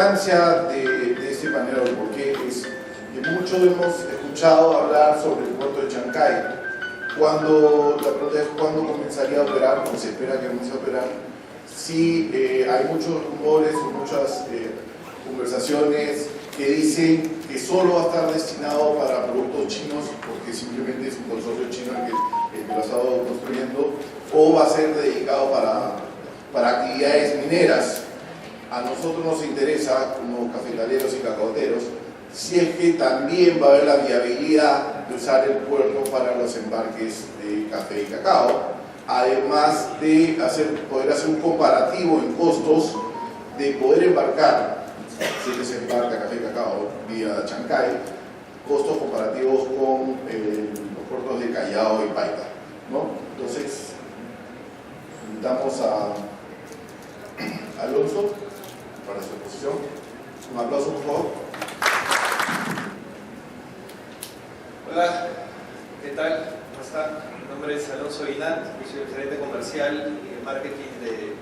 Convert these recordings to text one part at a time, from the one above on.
importancia de este panel hoy, porque es que mucho hemos escuchado hablar sobre el puerto de Chancay. La pregunta es cuándo comenzaría a operar, o se espera que comience a operar. Sí, hay muchos rumores o muchas conversaciones que dicen que solo va a estar destinado para productos chinos, porque simplemente es un consorcio chino el que lo ha estado construyendo, o va a ser dedicado para actividades mineras. A nosotros nos interesa, como cafetaleros y cacaoteros, si es que también va a haber la viabilidad de usar el puerto para los embarques de café y cacao, además de poder hacer un comparativo en costos de poder embarcar, si que se embarca café y cacao vía Chancay, costos comparativos con los puertos de Callao y Paita, ¿no? Entonces, invitamos a Alonso para su exposición. Un aplauso, por favor. Hola, ¿qué tal? ¿Cómo están? Mi nombre es Alonso Guinat, soy el gerente comercial y de marketing de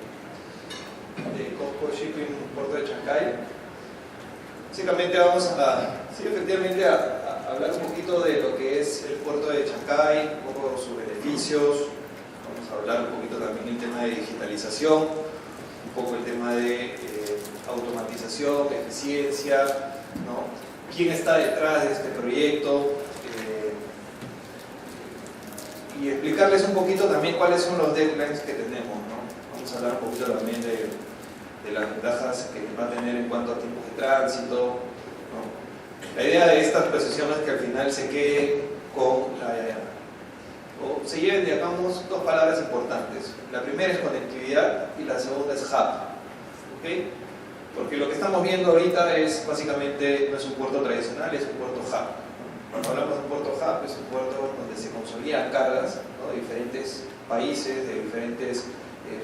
COSCO Shipping Puerto de Chancay. Básicamente vamos efectivamente a hablar un poquito de lo que es el puerto de Chancay, un poco de sus beneficios. Vamos a hablar un poquito también del tema de digitalización, un poco el tema de automatización, eficiencia, ¿no? ¿Quién está detrás de este proyecto? Y explicarles un poquito también cuáles son los deadlines que tenemos, ¿no? Vamos a hablar un poquito también de las ventajas que va a tener en cuanto a tiempos de tránsito, ¿no? La idea de esta exposición es que al final se quede con o se lleven, digamos, dos palabras importantes. La primera es conectividad y la segunda es hub, ¿okay? Porque lo que estamos viendo ahorita es básicamente, no es un puerto tradicional, es un puerto hub. Cuando hablamos de un puerto hub, es un puerto donde se consolidan cargas, ¿no? De diferentes países, de diferentes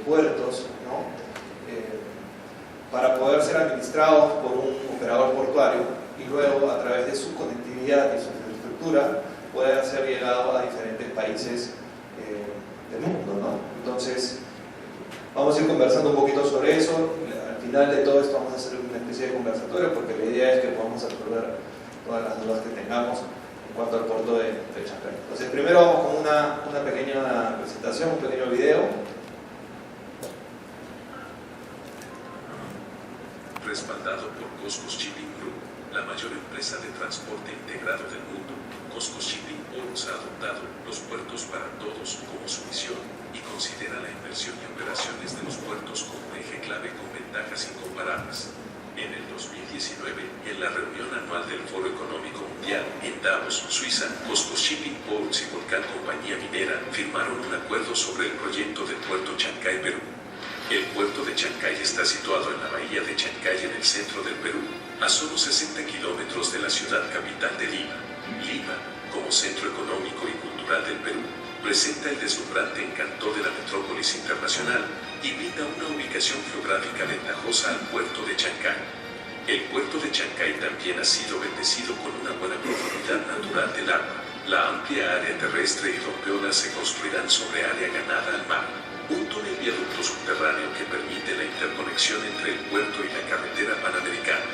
puertos, ¿no? Para poder ser administrados por un operador portuario y luego a través de su conectividad y su infraestructura poder ser llegado a diferentes países del mundo, ¿no? Entonces vamos a ir conversando un poquito sobre eso. Al final de todo esto vamos a hacer una especie de conversatorio porque la idea es que podamos resolver todas las dudas que tengamos en cuanto al puerto de Chancay. Entonces primero vamos con una pequeña presentación, un pequeño video. Respaldado por COSCO Shipping Group, la mayor empresa de transporte integrado del mundo, COSCO Shipping Ports ha adoptado los puertos para todos como su misión y considera la inversión y operaciones de los puertos como un eje clave con ventajas incomparables. En el 2019, en la reunión anual del Foro Económico Mundial en Davos, Suiza, COSCO Shipping Ports y Volcán Compañía Minera firmaron un acuerdo sobre el proyecto del puerto Chancay, Perú. El puerto de Chancay está situado en la bahía de Chancay en el centro del Perú, a solo 60 kilómetros de la ciudad capital de Lima. Lima, como centro económico y cultural del Perú, presenta el deslumbrante encanto de la metrópolis internacional y brinda una ubicación geográfica ventajosa al puerto de Chancay. El puerto de Chancay también ha sido bendecido con una buena profundidad natural del agua. La amplia área terrestre y rompeolas se construirán sobre área ganada al mar. Un túnel viaducto subterráneo que permite la interconexión entre el puerto y la carretera panamericana.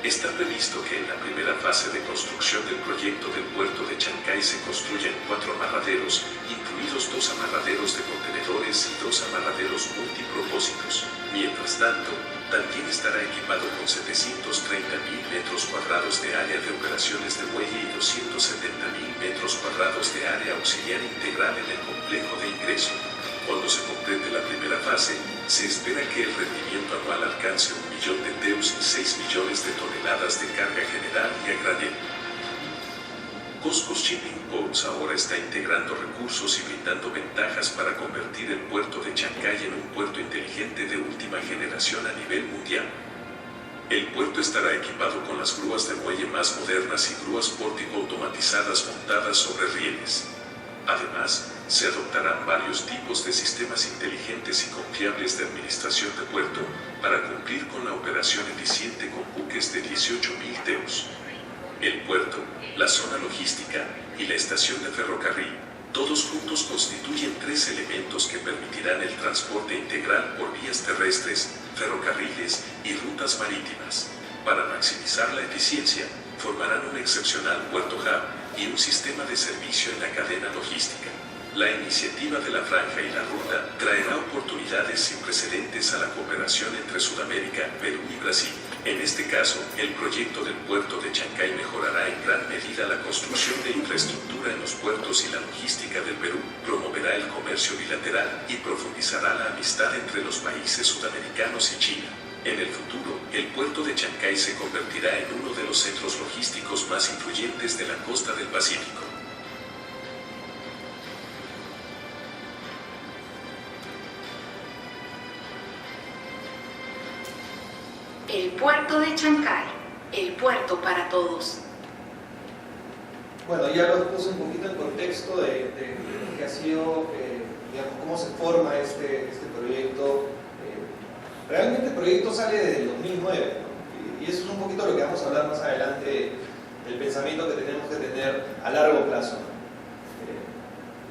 Está previsto que en la primera fase de construcción del proyecto del puerto de Chancay se construyan 4 amarraderos, incluidos 2 amarraderos de contenedores y 2 amarraderos multipropósitos. Mientras tanto, también estará equipado con 730.000 metros cuadrados de área de operaciones de muelle y 270.000 metros cuadrados de área auxiliar integral en el complejo de ingreso. Cuando se complete la primera fase, se espera que el rendimiento anual alcance 1 millón de TEUs y 6 millones de toneladas de carga general y a granel. COSCO Shipping Ports ahora está integrando recursos y brindando ventajas para convertir el puerto de Chancay en un puerto inteligente de última generación a nivel mundial. El puerto estará equipado con las grúas de muelle más modernas y grúas pórtico automatizadas montadas sobre rieles. Además, se adoptarán varios tipos de sistemas inteligentes y confiables de administración de puerto para cumplir con la operación eficiente con buques de 18.000 TEUs. El puerto, la zona logística y la estación de ferrocarril Todos juntos constituyen tres elementos que permitirán el transporte integral por vías terrestres, ferrocarriles y rutas marítimas. Para maximizar la eficiencia, formarán un excepcional puerto hub y un sistema de servicio en la cadena logística. La iniciativa de la Franja y la Ruta traerá oportunidades sin precedentes a la cooperación entre Sudamérica, Perú y Brasil. En este caso, el proyecto del puerto de Chancay mejorará en gran medida la construcción de infraestructura en los puertos y la logística del Perú, promoverá el comercio bilateral y profundizará la amistad entre los países sudamericanos y China. En el futuro, el puerto de Chancay se convertirá en uno de los centros logísticos más influyentes de la costa del Pacífico. El puerto de Chancay, el puerto para todos. Bueno, ya lo puse un poquito en contexto de lo que ha sido, digamos, cómo se forma este proyecto. Realmente el proyecto sale desde el 2009, ¿no? Y eso es un poquito lo que vamos a hablar más adelante, del pensamiento que tenemos que tener a largo plazo, ¿no?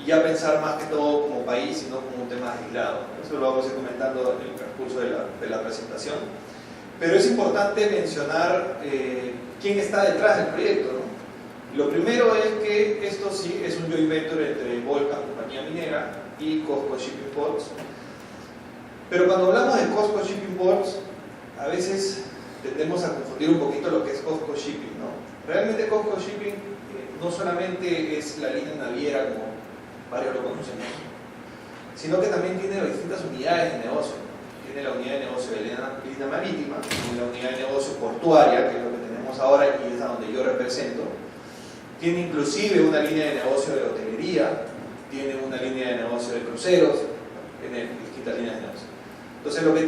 Y ya pensar más que todo como país y no como un tema aislado, ¿no? Eso lo vamos a ir comentando en el transcurso de la presentación. Pero es importante mencionar quién está detrás del proyecto, ¿no? Lo primero es que esto sí es un joint venture entre Volcan, compañía minera, y COSCO Shipping Ports. Pero cuando hablamos de COSCO Shipping Ports, a veces tendemos a confundir un poquito lo que es COSCO Shipping, ¿no? Realmente COSCO Shipping no solamente es la línea naviera, como varios lo conocemos, sino que también tiene distintas unidades de negocio. Tiene la unidad de negocio de línea marítima, tiene la unidad de negocio portuaria, que es lo que tenemos ahora y es a donde yo represento. Tiene inclusive una línea de negocio de hotelería, tiene una línea de negocio de cruceros, tiene distintas líneas de negocio. Entonces lo que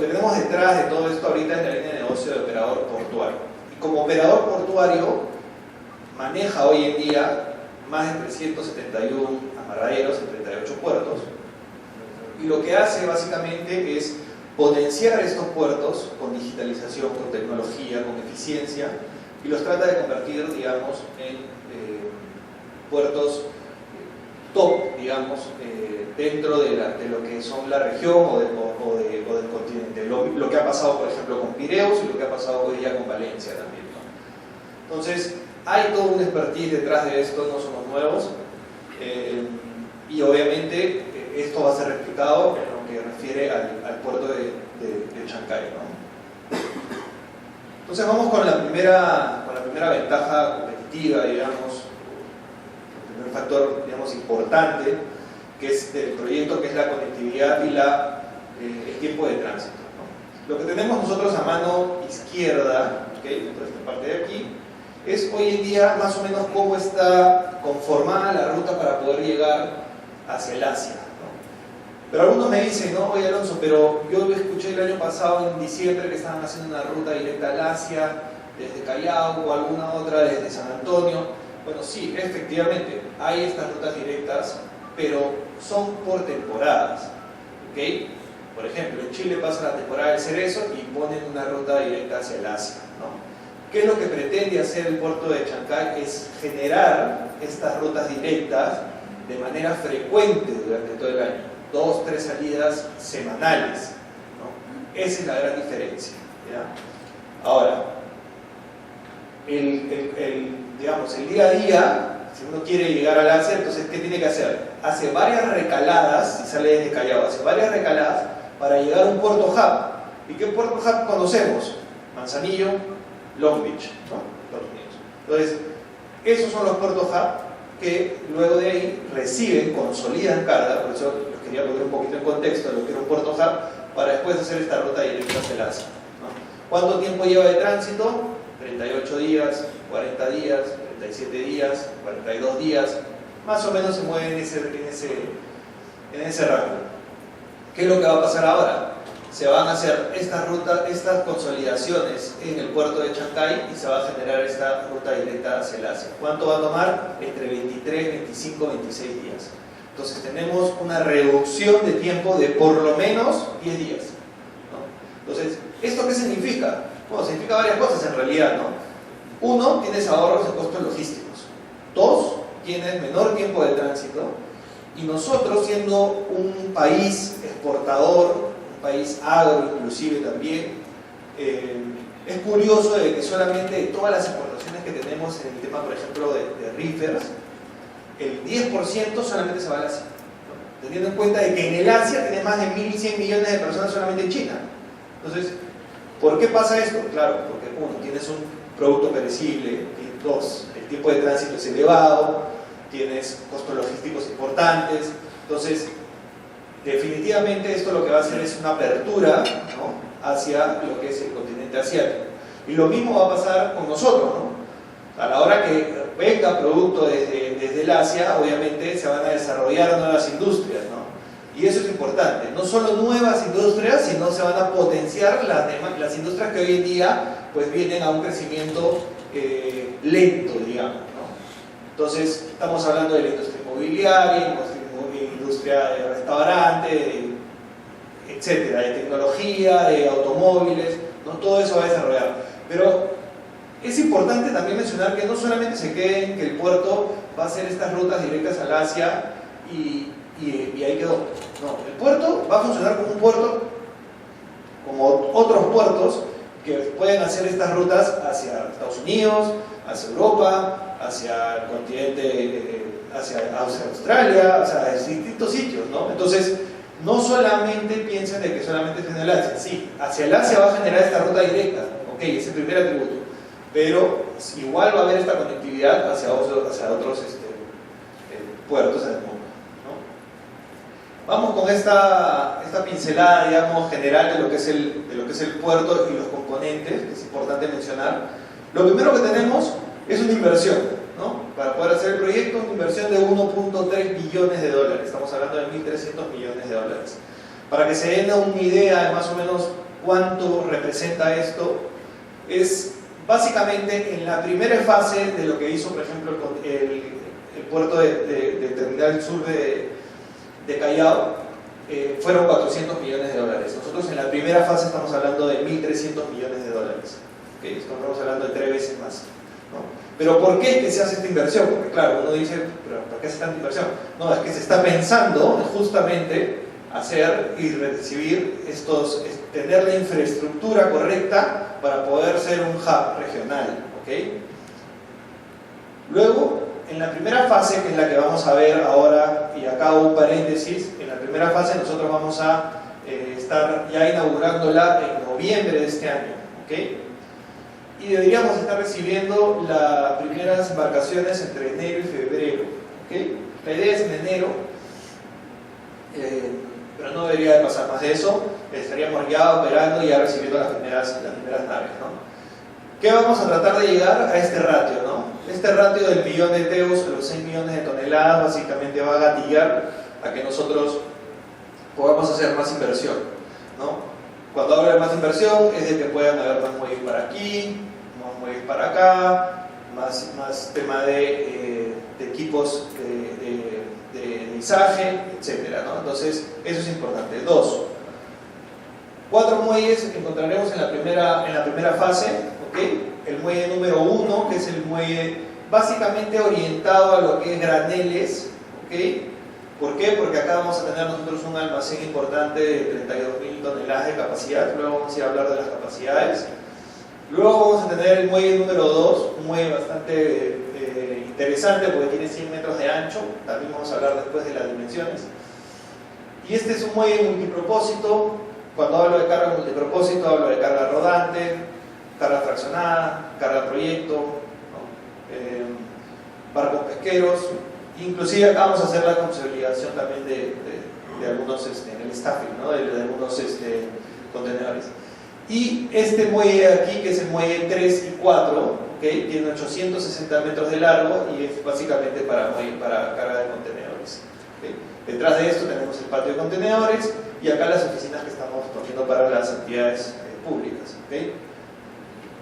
tenemos detrás de todo esto ahorita es la línea de negocio de operador portuario. Y como operador portuario maneja hoy en día más de 371 amarraderos en 38 puertos. Y lo que hace básicamente es potenciar estos puertos con digitalización, con tecnología, con eficiencia, y los trata de convertir, digamos, en puertos top, digamos, dentro de lo que son la región o del continente. Lo que ha pasado, por ejemplo, con Pireus y lo que ha pasado hoy día con Valencia también, ¿no? Entonces, hay todo un expertise detrás de esto, no somos nuevos, y obviamente esto va a ser replicado en lo que refiere al puerto de Chancay, ¿no? Entonces vamos con la primera ventaja competitiva, digamos, el primer factor, digamos, importante, que es del proyecto, que es la conectividad y el tiempo de tránsito, ¿no? Lo que tenemos nosotros a mano izquierda, ¿okay?, dentro de esta parte de aquí, es hoy en día más o menos cómo está conformada la ruta para poder llegar hacia el Asia, ¿no? Pero algunos me dicen, no, oye Alonso, pero yo escuché el año pasado en diciembre que estaban haciendo una ruta directa al Asia desde Callao o alguna otra desde San Antonio. Bueno, sí, efectivamente hay estas rutas directas, pero son por temporadas, ¿ok? Por ejemplo, en Chile pasa la temporada del cerezo y ponen una ruta directa hacia el Asia, ¿no? ¿Qué es lo que pretende hacer el puerto de Chancay? Es generar estas rutas directas de manera frecuente durante todo el año, 2, 3 salidas semanales, ¿no? Esa es la gran diferencia, ¿ya? Ahora, digamos, el día a día, si uno quiere llegar al Asia, entonces ¿qué tiene que hacer? Hace varias recaladas, si sale desde Callao, hace varias recaladas para llegar a un puerto hub. ¿Y qué puerto hub conocemos? Manzanillo, Long Beach, ¿no? Estados Unidos. Entonces, esos son los puertos hub que luego de ahí reciben, consolidan carga, por eso les quería poner un poquito en contexto de lo que era un puerto hub, para después hacer esta ruta directa hacia el Asia, ¿no? ¿Cuánto tiempo lleva de tránsito? 38 días, 40 días, 37 días, 42 días, más o menos se mueve en ese rango. ¿Qué es lo que va a pasar ahora? Se van a hacer estas consolidaciones en el puerto de Chancay y se va a generar esta ruta directa hacia el Asia. ¿Cuánto va a tomar? Entre 23, 25, 26 días. Entonces tenemos una reducción de tiempo de por lo menos 10 días, ¿no? Entonces, ¿esto qué significa? Bueno, significa varias cosas en realidad, ¿no? Uno, tienes ahorros de costos logísticos. Dos, tienes menor tiempo de tránsito, y nosotros siendo un país exportador, un país agro inclusive también, es curioso de que solamente de todas las exportaciones que tenemos en el tema, por ejemplo, de reefers, el 10% solamente se va al Asia, ¿no? Teniendo en cuenta de que en el Asia tiene más de 1.100 millones de personas solamente en China. Entonces, ¿por qué pasa esto? Claro, porque uno, tienes un producto perecible, y dos, el tiempo de tránsito es elevado, tienes costos logísticos importantes, entonces definitivamente esto lo que va a hacer es una apertura, ¿no?, hacia lo que es el continente asiático. Y lo mismo va a pasar con nosotros, ¿no? A la hora que venga producto desde el Asia, obviamente se van a desarrollar nuevas industrias, ¿no? Y eso es importante, no solo nuevas industrias, sino se van a potenciar las industrias que hoy en día pues vienen a un crecimiento lento, digamos, ¿no? Entonces estamos hablando de la industria inmobiliaria, industria de restaurante, etcétera, de tecnología, de automóviles, ¿no? Todo eso va a desarrollar. Pero es importante también mencionar que no solamente se queden que el puerto va a hacer estas rutas directas al Asia y ahí quedó. No, el puerto va a funcionar como un puerto, como otros puertos que pueden hacer estas rutas hacia Estados Unidos, hacia Europa, hacia el continente, hacia Australia, o sea, distintos sitios, ¿no? Entonces, no solamente piensen de que solamente es en el Asia, sí, hacia el Asia va a generar esta ruta directa, ok, es el primer atributo, pero igual va a haber esta conectividad hacia otros puertos en el mundo, ¿no? Vamos con esta pincelada, digamos, general de lo que es el puerto y los componentes, que es importante mencionar. Lo primero que tenemos es una inversión, ¿no? Para poder hacer el proyecto, una inversión de 1.3 billones de dólares, estamos hablando de 1.300 millones de dólares. Para que se den una idea de más o menos cuánto representa esto, es básicamente en la primera fase de lo que hizo, por ejemplo, el puerto de Terminal Sur de Callao, fueron 400 millones de dólares. Nosotros en la primera fase estamos hablando de 1.300 millones de dólares. ¿Okay? Estamos hablando de 3 veces más, ¿no? Pero ¿por qué es que se hace esta inversión? Porque claro, uno dice, ¿pero por qué se hace tanta inversión? No, es que se está pensando justamente hacer y recibir tener la infraestructura correcta para poder ser un hub regional, ¿ok? Luego, en la primera fase, que es la que vamos a ver ahora, y acá hago un paréntesis, en la primera fase nosotros vamos a estar ya inaugurándola en noviembre de este año, ¿ok? Y deberíamos estar recibiendo las primeras embarcaciones entre enero y febrero, ¿okay? La idea es en enero, pero no debería de pasar más de eso. Estaríamos ya operando y ya recibiendo las primeras naves, ¿no? ¿Qué vamos a tratar de llegar a este ratio, ¿no? Este ratio del millón de teus a los 6 millones de toneladas básicamente va a gatillar a que nosotros podamos hacer más inversión, ¿no? Cuando hablo de más inversión es de que puedan haber más muelles para aquí, más muelles para acá, más tema de equipos de izaje, etcétera, ¿no? Entonces, eso es importante. 2. 4 muelles encontraremos en la primera fase, ¿ok? El muelle número 1, que es el muelle básicamente orientado a lo que es graneles, ¿ok? ¿Por qué? Porque acá vamos a tener nosotros un almacén importante de 32.000 toneladas de capacidad. Luego vamos a ir a hablar de las capacidades. Luego vamos a tener el muelle número 2, un muelle bastante interesante porque tiene 100 metros de ancho. También vamos a hablar después de las dimensiones. Y este es un muelle multipropósito. Cuando hablo de carga multipropósito, hablo de carga rodante, carga fraccionada, carga proyecto, ¿no? Barcos pesqueros. Inclusive acá vamos a hacer la consolidación también de algunos, en el staffing, ¿no? de algunos contenedores. Y este muelle de aquí, que es el muelle 3 y 4, ¿okay? Tiene 860 metros de largo y es básicamente para carga de contenedores. ¿Okay? Detrás de esto tenemos el patio de contenedores y acá las oficinas que estamos poniendo para las actividades públicas. ¿Okay?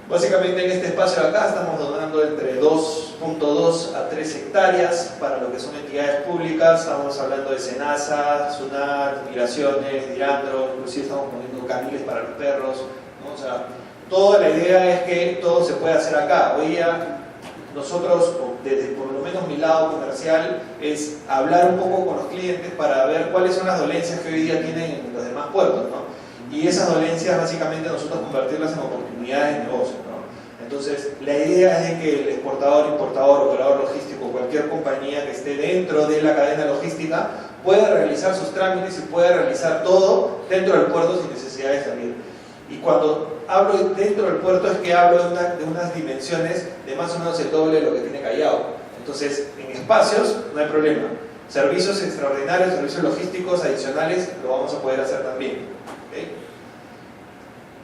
Básicamente en este espacio de acá estamos donando entre 2.2 a 3 hectáreas para lo que son entidades públicas. Estamos hablando de SENASA, SUNAT, migraciones, Dirandro, inclusive estamos poniendo caniles para los perros, ¿no? O sea, toda la idea es que todo se puede hacer acá. Hoy día nosotros, desde por lo menos mi lado, lado comercial es hablar un poco con los clientes para ver cuáles son las dolencias que hoy día tienen en los demás puertos, ¿no? Y esas dolencias básicamente nosotros convertirlas en oportunidades de negocio, ¿no? Entonces la idea es de que el exportador, importador, operador logístico, cualquier compañía que esté dentro de la cadena logística pueda realizar sus trámites y pueda realizar todo dentro del puerto sin necesidad de salir. Y cuando hablo dentro del puerto es que hablo de unas dimensiones de más o menos el doble de lo que tiene Callao. Entonces, en espacios no hay problema. Servicios extraordinarios, servicios logísticos adicionales, lo vamos a poder hacer también. ¿Okay?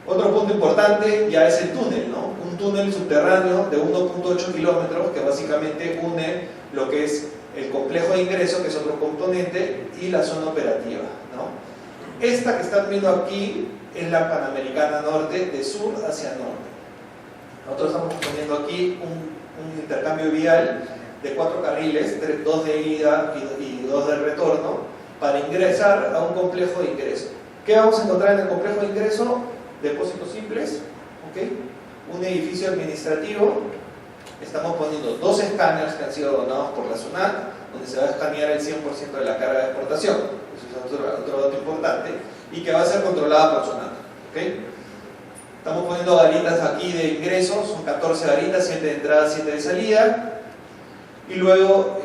Otro punto importante ya es el túnel, ¿no? Un túnel subterráneo de 1.8 kilómetros que básicamente une lo que es el complejo de ingreso, que es otro componente, y la zona operativa, ¿no? Esta que están viendo aquí es la Panamericana Norte, de sur hacia norte. Nosotros estamos poniendo aquí un intercambio vial de 4 carriles, 2 de ida y 2 de retorno, para ingresar a un complejo de ingreso. ¿Qué vamos a encontrar en el complejo de ingreso? Depósitos simples, ¿okay? Un edificio administrativo. Estamos poniendo 2 escáneres que han sido donados por la SUNAT, donde se va a escanear el 100% de la carga de exportación. Eso es otro dato importante, y que va a ser controlada por SUNAT. ¿Okay? Estamos poniendo garitas aquí de ingreso, son 14 garitas, 7 de entrada, 7 de salida, y luego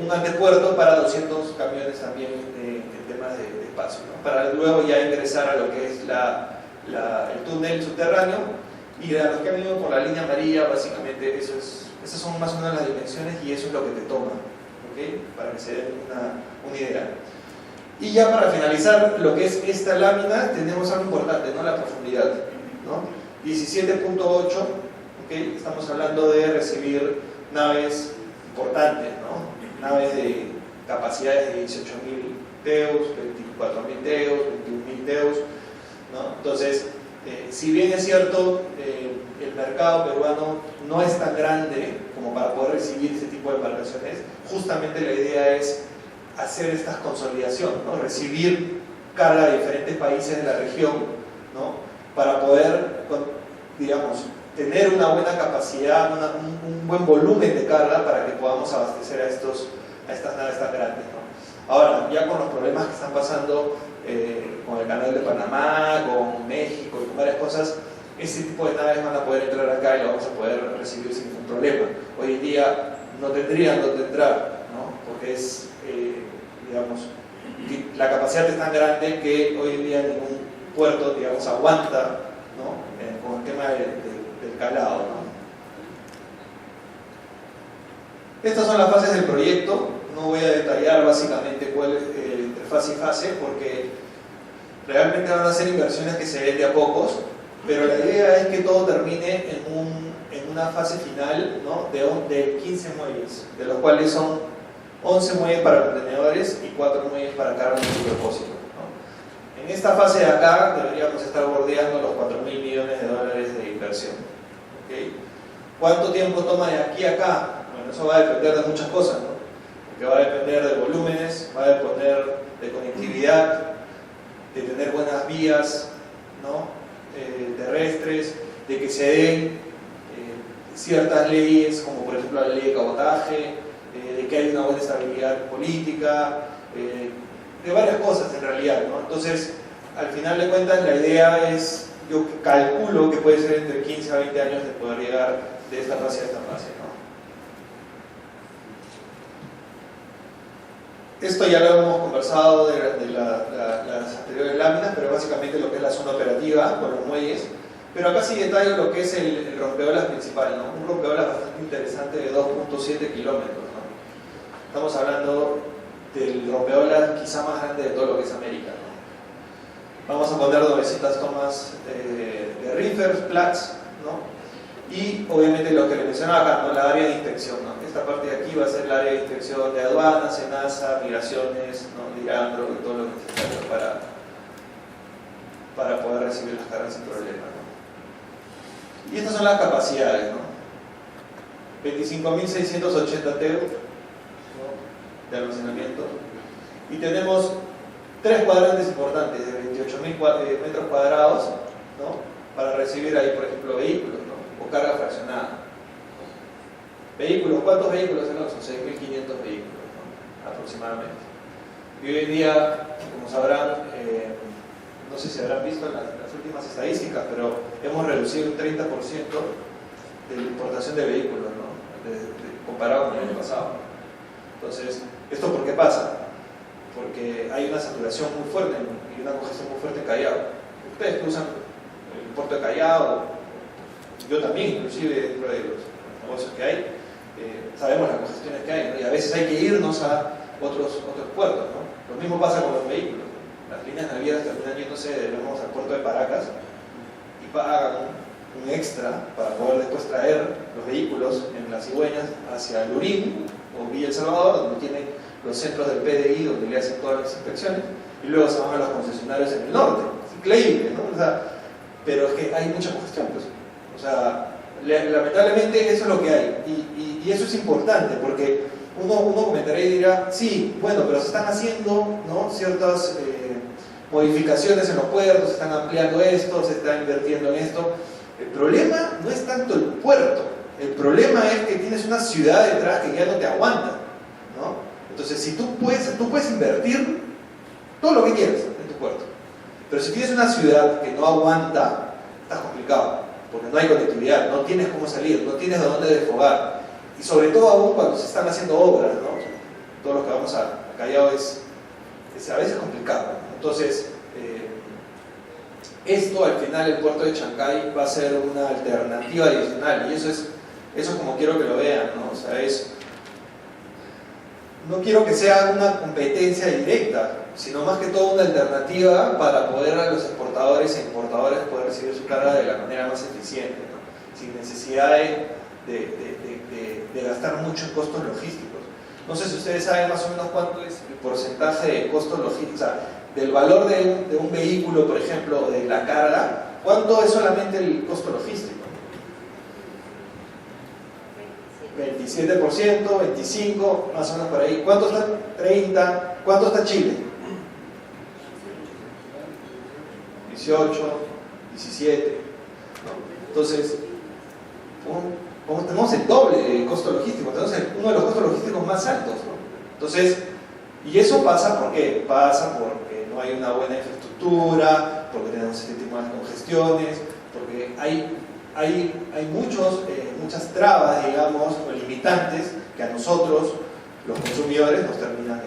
un antepuerto para 200 camiones también en temas de espacio, ¿no? Para luego ya ingresar a lo que es el túnel subterráneo. Y a los que han ido por la línea amarilla, básicamente esas son más o menos las dimensiones, y eso es lo que te toma, ¿okay? Para que se den una idea. Y ya para finalizar lo que es esta lámina, tenemos algo importante, ¿no? La profundidad, ¿no? 17.8, ¿okay? Estamos hablando de recibir naves importantes, ¿no? Naves de capacidades de 18.000 TEUs, 24.000 TEUs, 21.000 TEUs, ¿no? Entonces, si bien es cierto, el mercado peruano no es tan grande como para poder recibir ese tipo de embarcaciones, justamente la idea es hacer esta consolidación, ¿no? Recibir carga de diferentes países de la región, ¿no? Para poder, digamos, tener una buena capacidad, un buen volumen de carga para que podamos abastecer a estas naves tan grandes, ¿no? Ahora, ya con los problemas que están pasando con el canal de Panamá, con México y con varias cosas, ese tipo de naves van a poder entrar acá y lo vamos a poder recibir sin ningún problema. Hoy en día no tendrían dónde entrar, ¿no? Porque es, digamos, la capacidad es tan grande que hoy en día ningún puerto, digamos, aguanta, ¿no? Con el tema del calado, ¿no? Estas son las fases del proyecto. No voy a detallar básicamente cuál es entre fase y fase, porque realmente van a ser inversiones que se ven de a pocos, pero la idea es que todo termine en una fase final, ¿no? de 15 muelles, de los cuales son 11 muelles para contenedores y 4 muelles para carga multipropósito, ¿no? En esta fase de acá deberíamos estar bordeando los 4.000 millones de dólares de inversión. ¿Okay? ¿Cuánto tiempo toma de aquí a acá? Bueno, eso va a depender de muchas cosas, ¿no? Porque va a depender de volúmenes, va a depender de conectividad, de tener buenas vías, ¿no? Terrestres, de que se den ciertas leyes, como por ejemplo la ley de cabotaje, de que haya una buena estabilidad política, de varias cosas en realidad, ¿no? Entonces, al final de cuentas, la idea es, yo calculo que puede ser entre 15 a 20 años de poder llegar de esta fase a esta fase, ¿no? Esto ya lo hemos conversado de las anteriores láminas, pero básicamente lo que es la zona operativa con los muelles. Pero acá sí detallo lo que es el rompeolas principal, ¿no? Un rompeolas bastante interesante de 2.7 kilómetros, ¿no? Estamos hablando del rompeolas quizá más grande de todo lo que es América, ¿no? Vamos a poner 900 tomas de reefers, plugs, ¿no? Y obviamente lo que le mencionaba acá, ¿no? La área de inspección, ¿no? Esta parte de aquí va a ser el área de inspección de aduanas, SENASA, migraciones, ¿no? Dirandro y todo lo necesario para poder recibir las cargas sin problema, ¿no? Y estas son las capacidades, ¿no? 25.680 TEU, ¿no? De almacenamiento, y tenemos 3 cuadrantes importantes de 28.000 metros cuadrados, ¿no? Para recibir ahí, por ejemplo, vehículos, ¿no? O carga fraccionada. Vehículos, ¿cuántos vehículos tenemos? Son 6.500 aproximadamente. Y hoy en día, como sabrán, no sé si habrán visto las últimas estadísticas, pero hemos reducido un 30% de la importación de vehículos, ¿no? Comparado con el año pasado. Entonces, ¿esto por qué pasa? Porque hay una saturación muy fuerte y una congestión muy fuerte en Callao. Ustedes que usan el puerto de Callao, yo también, inclusive dentro de los negocios que hay, sabemos las congestiones que hay, ¿no? Y a veces hay que irnos a otros puertos, ¿no? Lo mismo pasa con los vehículos. Las líneas navieras terminan yéndose al puerto de Paracas y pagan un extra para poder después traer los vehículos en las cigüeñas hacia Lurín o Villa El Salvador, donde tienen los centros del PDI, donde le hacen todas las inspecciones, y luego se van a los concesionarios en el norte. Es increíble, ¿no? O sea, pero es que hay mucha congestión, pues. O sea, lamentablemente eso es lo que hay, y eso es importante, porque uno comentaría y dirá, sí, bueno, pero se están haciendo, ¿no?, ciertas modificaciones en los puertos, se están ampliando esto, se está invirtiendo en esto. El problema no es tanto el puerto, el problema es que tienes una ciudad detrás que ya no te aguanta, ¿no? Entonces, si tú puedes invertir todo lo que quieras en tu puerto, pero si tienes una ciudad que no aguanta, estás complicado, porque no hay conectividad, no tienes cómo salir, no tienes de dónde desfogar, y sobre todo aún cuando se están haciendo obras, ¿no? Todos los que vamos a Callao es a veces complicado, ¿no? Entonces, esto al final, el puerto de Chancay va a ser una alternativa adicional, y eso es como quiero que lo vean, ¿no? O sea, no quiero que sea una competencia directa, sino más que todo una alternativa para poder a los exportadores e importadores poder recibir su carga de la manera más eficiente, ¿no? Sin necesidad de gastar mucho en costos logísticos. No sé si ustedes saben más o menos cuánto es el porcentaje de costos logísticos, o sea, del valor de un vehículo, por ejemplo, de la carga, ¿cuánto es solamente el costo logístico? 27%, 25%, más o menos por ahí. ¿Cuánto está? 30%. ¿Cuánto está Chile? 18%, 17%. ¿No? Entonces, tenemos el doble de costo logístico, tenemos uno de los costos logísticos más altos, ¿no? Entonces, y eso pasa porque no hay una buena infraestructura, porque tenemos este tipo de congestiones, porque hay muchas trabas, digamos, o limitantes que a nosotros, los consumidores, nos terminan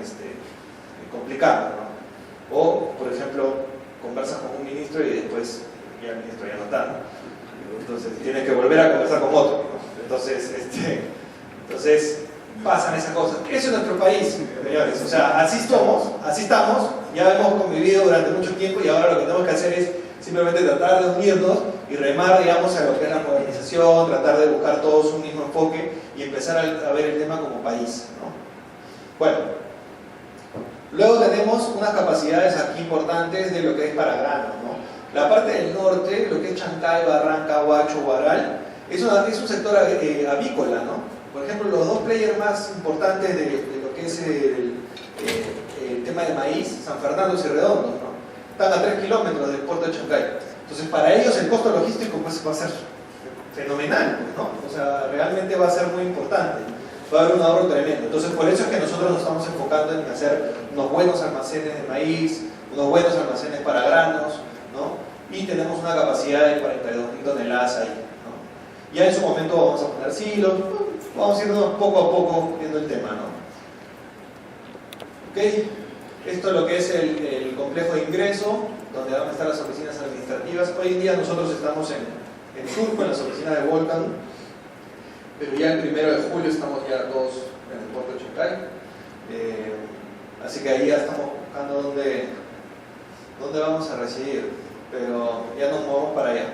complicando, ¿no? O, por ejemplo, conversas con un ministro y después ya el ministro ya no está, ¿no? Entonces tiene que volver a conversar con otro, ¿no? Entonces pasan esas cosas. Eso es nuestro país, señores. O sea, así estamos, ya hemos convivido durante mucho tiempo y ahora lo que tenemos que hacer es simplemente tratar de unirnos y remar, digamos, a lo que es la modernización, tratar de buscar todos un mismo enfoque y empezar a ver el tema como país, ¿no? Bueno, luego tenemos unas capacidades aquí importantes de lo que es para granos, ¿no? La parte del norte, lo que es Chancay, Barranca, Huacho, Huaral, es un sector avícola, ¿no? Por ejemplo, los dos players más importantes de lo que es el tema del maíz, San Fernando y Cerredondo, ¿no? Están a 3 kilómetros del puerto de Chancay. Entonces, para ellos el costo logístico pues, va a ser fenomenal, ¿no? O sea, realmente va a ser muy importante. Va a haber un ahorro tremendo. Entonces, por eso es que nosotros nos estamos enfocando en hacer unos buenos almacenes de maíz, unos buenos almacenes para granos, ¿no? Y tenemos una capacidad de 42.000 toneladas ahí, ¿no? Ya en su momento vamos a poner silos, vamos a irnos poco a poco viendo el tema, ¿no? ¿Ok? Esto es lo que es el complejo de ingreso, donde van a estar las oficinas administrativas. Hoy en día nosotros estamos en Surco, en las oficinas de Volcan, pero ya el 1 de julio estamos ya todos en el puerto de Chancay. Así que ahí ya estamos buscando dónde vamos a residir, pero ya nos movemos para allá.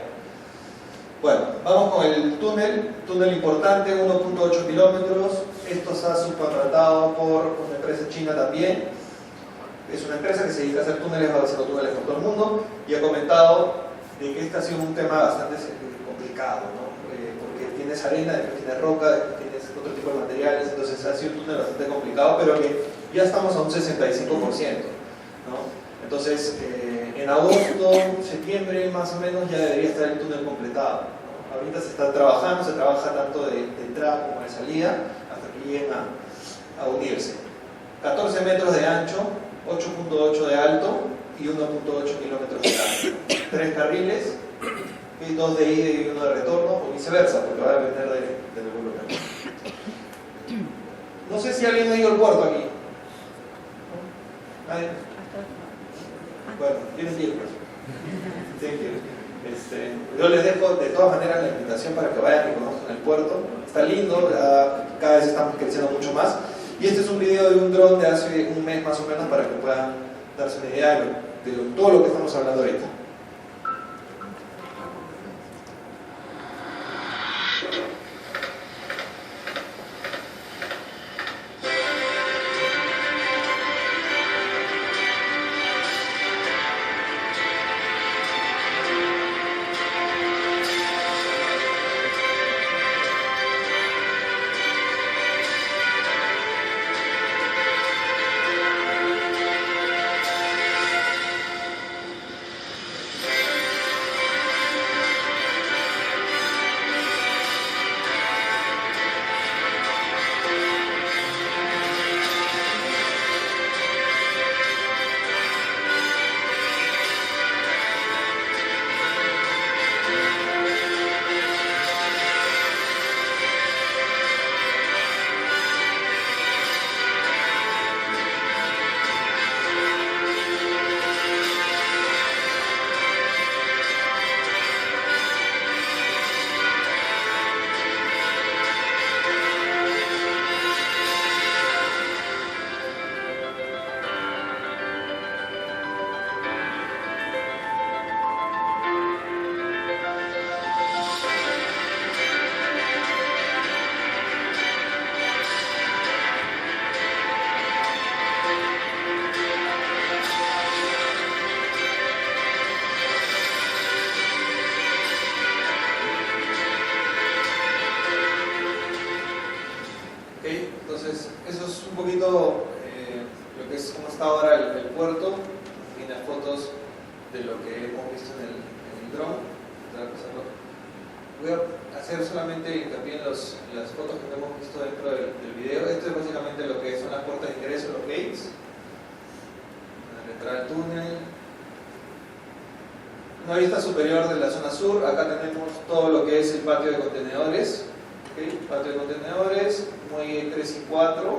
Bueno, vamos con el túnel importante, 1.8 kilómetros. Esto está subcontratado por una empresa china también. Es una empresa que se dedica a hacer túneles, va haciendo túneles por todo el mundo, y ha comentado de que este ha sido un tema bastante complicado, ¿no? Porque tienes arena, después tienes roca, después tienes otro tipo de materiales, entonces ha sido un túnel bastante complicado, pero que ya estamos a un 65%, ¿no? Entonces, en agosto, septiembre más o menos ya debería estar el túnel completado, ¿no? Ahorita se está trabajando, se trabaja tanto de entrada como de salida, hasta que lleguen a unirse. 14 metros de ancho, 8.8 de alto y 1.8 kilómetros de largo. 3 carriles, y 2 de ida y 1 de retorno, o viceversa, porque va a depender del volumen. No sé si alguien ha ido al puerto aquí. ¿Nadie? Bueno, tienen que ir, pues. Tienen que ir. Yo les dejo de todas maneras la invitación para que vayan y conozcan el puerto. Está lindo, cada vez estamos creciendo mucho más. Y este es un video de un dron de hace un mes más o menos para que puedan darse una idea de todo lo que estamos hablando ahorita. Entonces, eso es un poquito lo que es cómo está ahora el puerto. Tiene fotos de lo que hemos visto en el dron. Voy a hacer solamente hincapié en las fotos que hemos visto dentro del video. Esto es básicamente lo que son las puertas de ingreso, los gates. La entrada al túnel. Una vista superior de la zona sur. Acá tenemos todo lo que es el patio de contenedores. Patio de contenedores, muelle 3 y 4,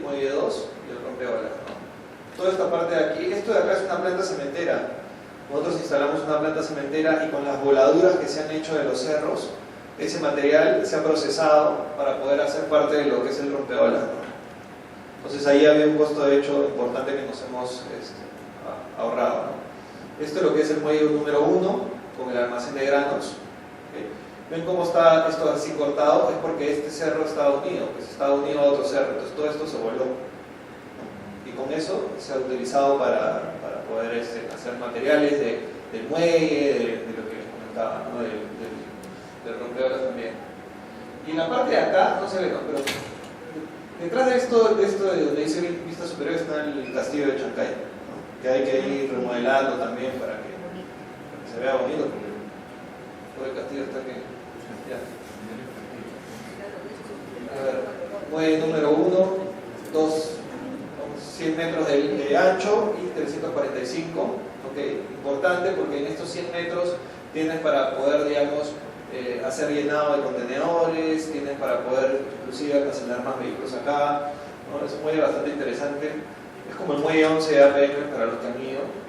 muelle 2 y el rompeolas, ¿no? Toda esta parte de aquí, esto de acá es una planta cementera. Nosotros instalamos una planta cementera y con las voladuras que se han hecho de los cerros, ese material se ha procesado para poder hacer parte de lo que es el rompeolas, ¿no? Entonces ahí había un costo de hecho importante que nos hemos ahorrado, ¿no? Esto es lo que es el muelle número 1 con el almacén de granos. ¿Ven cómo está esto así cortado? Es porque este cerro estaba unido, pues estaba unido a otro cerro, entonces todo esto se voló. Y con eso se ha utilizado para poder hacer materiales del muelle, de lo que les comentaba, ¿no? del rompeolas también. Y en la parte de acá, no se ve, ¿no? Pero detrás de esto de donde dice vista superior está el castillo de Chancay, ¿no? Que hay que ir remodelando también para que se vea bonito, porque todo el castillo está que... Ya. A ver, muelle número 1, 100 metros de ancho y 345, ¿okay? Importante porque en estos 100 metros tienes para poder, digamos, hacer llenado de contenedores, tienes para poder inclusive almacenar más vehículos acá, ¿no? Es un muelle bastante interesante, es como el muelle 11 de APM para los que han ido.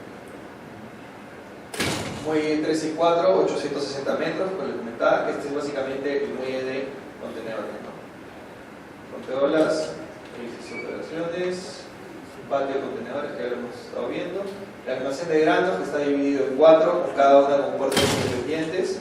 Muelle 3 y 4, 860 metros, como les comentaba, este es básicamente el muelle de contenedores, ¿no? Rompeolas, edificio de operaciones, patio de contenedores que habíamos estado viendo, el almacén de granos que está dividido en 4, con cada una con puertos independientes.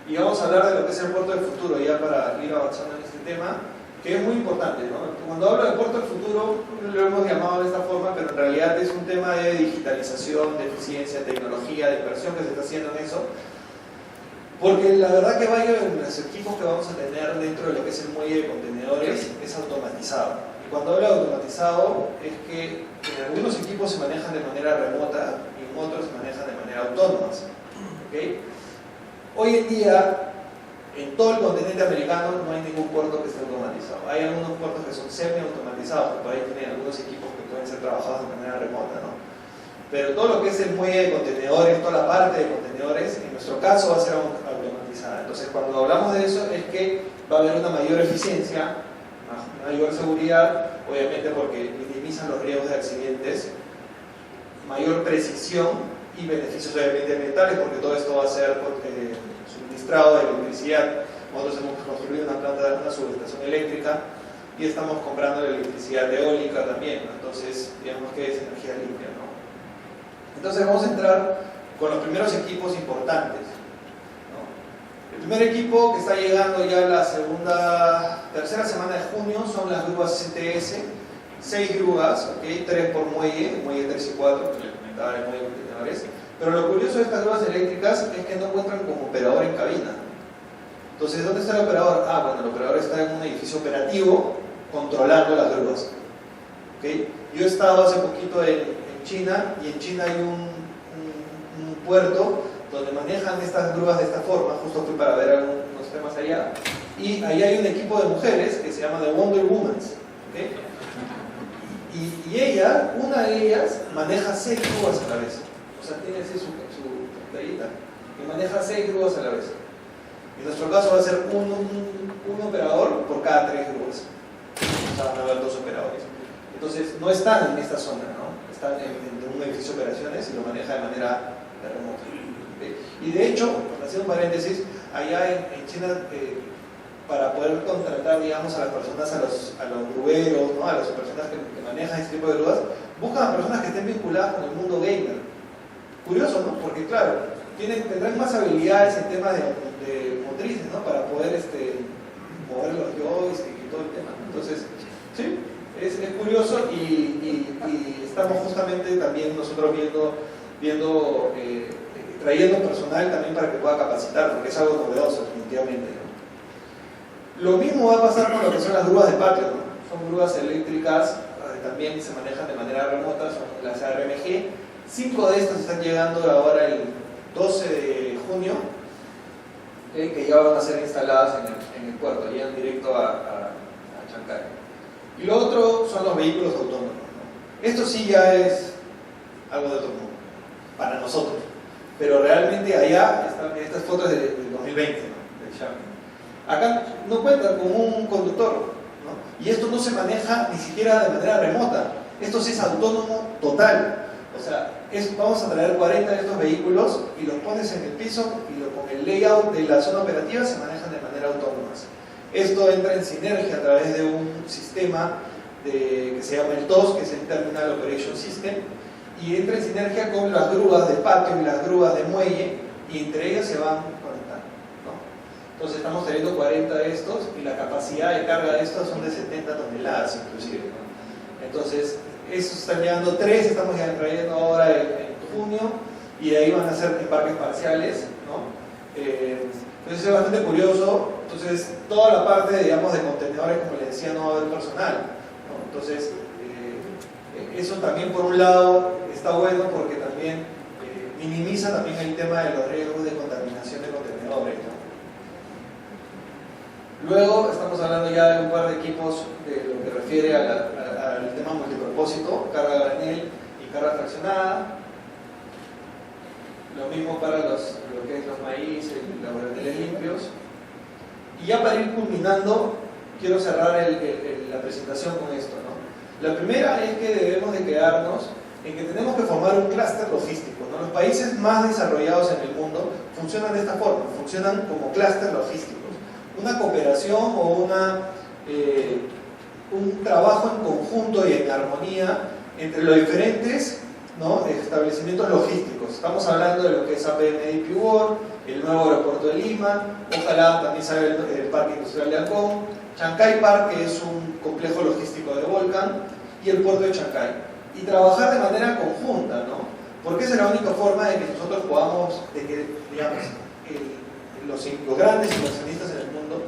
Y vamos a hablar de lo que es el puerto del futuro, ya para ir avanzando en este tema, que es muy importante, ¿no? Cuando hablo de puerto del futuro, lo hemos llamado de esta forma, pero en realidad es un tema de digitalización, de eficiencia, tecnología, de inversión que se está haciendo en eso. Porque la verdad que varios de los equipos que vamos a tener dentro de lo que es el muelle de contenedores es automatizado. Y cuando hablo de automatizado es que en algunos equipos se manejan de manera remota y en otros se manejan de manera autónoma, ¿okay? Hoy en día En todo el continente americano no hay ningún puerto que esté automatizado. Hay algunos puertos que son semi-automatizados, que por ahí tienen algunos equipos que pueden ser trabajados de manera remota, ¿no? Pero todo lo que es el muelle de contenedores, toda la parte de contenedores, en nuestro caso va a ser automatizada. Entonces, cuando hablamos de eso, es que va a haber una mayor eficiencia, mayor seguridad, obviamente porque minimizan los riesgos de accidentes, mayor precisión y beneficios obviamente ambientales, porque todo esto va a ser suministrado de electricidad. Nosotros hemos construido una subestación eléctrica y estamos comprando la electricidad eólica también, ¿no? Entonces digamos que es energía limpia, ¿no? Entonces vamos a entrar con los primeros equipos importantes, ¿no? El primer equipo que está llegando ya la tercera semana de junio son las grúas CTS, 6 grúas, ¿okay? 3 por muelle 3 y 4, que les comentaba el muelle de contenedores. Pero lo curioso de estas grúas eléctricas es que no cuentan como operador en cabina. Entonces, ¿dónde está el operador? Bueno, el operador está en un edificio operativo controlando las grúas, ¿okay? Yo he estado hace poquito en China, y en China hay un puerto donde manejan estas grúas de esta forma. Justo fui para ver algunos temas allá, y ahí hay un equipo de mujeres que se llama The Wonder Woman, ¿okay? Y una de ellas maneja 6 grúas a la vez. O sea, tiene así su tallita, que maneja 6 grúas a la vez. En nuestro caso va a ser un operador por cada 3 grúas. O sea, van a haber 2 operadores. Entonces, no están en esta zona, ¿no? Están en un edificio de operaciones y lo maneja de manera remota. ¿Okay? Y de hecho, haciendo un paréntesis, allá en China, para poder contratar, digamos, a las personas, a los grueros, ¿no? A las personas que manejan este tipo de grúas, buscan a personas que estén vinculadas con el mundo gamer. Curioso, ¿no? Porque claro, tendrán más habilidades en temas de motrices, ¿no? Para poder mover los joysticks y todo el tema. Entonces, sí, es curioso, y estamos justamente también nosotros trayendo personal también para que pueda capacitar, porque es algo novedoso, definitivamente, ¿no? Lo mismo va a pasar con lo que son las grúas de patio, ¿no? Son grúas eléctricas, también se manejan de manera remota, son las ARMG. 5 de estas están llegando ahora el 12 de junio, que ya van a ser instaladas en el puerto, llegan directo a Chancay. Y lo otro son los vehículos autónomos, ¿no? Esto sí ya es algo de otro mundo, para nosotros. Pero realmente allá, estas fotos del 2020, ¿no? Del Xiaomi. Acá no cuentan con un conductor, ¿no? Y esto no se maneja ni siquiera de manera remota. Esto sí es autónomo total. O sea, vamos a traer 40 de estos vehículos y los pones en el piso, y con el layout de la zona operativa se manejan de manera autónoma. Esto entra en sinergia a través de un sistema que se llama el TOS, que es el Terminal Operation System, y entra en sinergia con las grúas de patio y las grúas de muelle, y entre ellas se van conectando, ¿no? Entonces estamos trayendo 40 de estos, y la capacidad de carga de estos son de 70 toneladas inclusive, ¿no? Entonces, estos están llegando 3, estamos ya trayendo ahora en junio, y de ahí van a ser embarques parciales, ¿no? Entonces es bastante curioso. Entonces toda la parte, digamos, de contenedores, como les decía, no va a haber personal, ¿no? Entonces eso también, por un lado, está bueno, porque también minimiza también el tema de los riesgos de contaminación de contenedores, ¿no? Luego estamos hablando ya de un par de equipos de lo que refiere al tema multipropósito, carga a granel y carga fraccionada. Lo mismo para lo que es los maíz, los graneles limpios. Y ya para ir culminando, quiero cerrar la presentación con esto, ¿no? La primera es que debemos de quedarnos en que tenemos que formar un clúster logístico, ¿no? Los países más desarrollados en el mundo funcionan de esta forma, funcionan como clúster logísticos. Una cooperación o un trabajo en conjunto y en armonía entre los diferentes, ¿no? Establecimientos logísticos. Estamos hablando de lo que es APM DP World, el nuevo aeropuerto de Lima, ojalá también salga el Parque Industrial de Ancón, Chancay Park, que es un complejo logístico de Volcan, y el puerto de Chancay. Y trabajar de manera conjunta, ¿no? Porque esa es la única forma de que nosotros podamos, de que, digamos, los grandes inversionistas en el mundo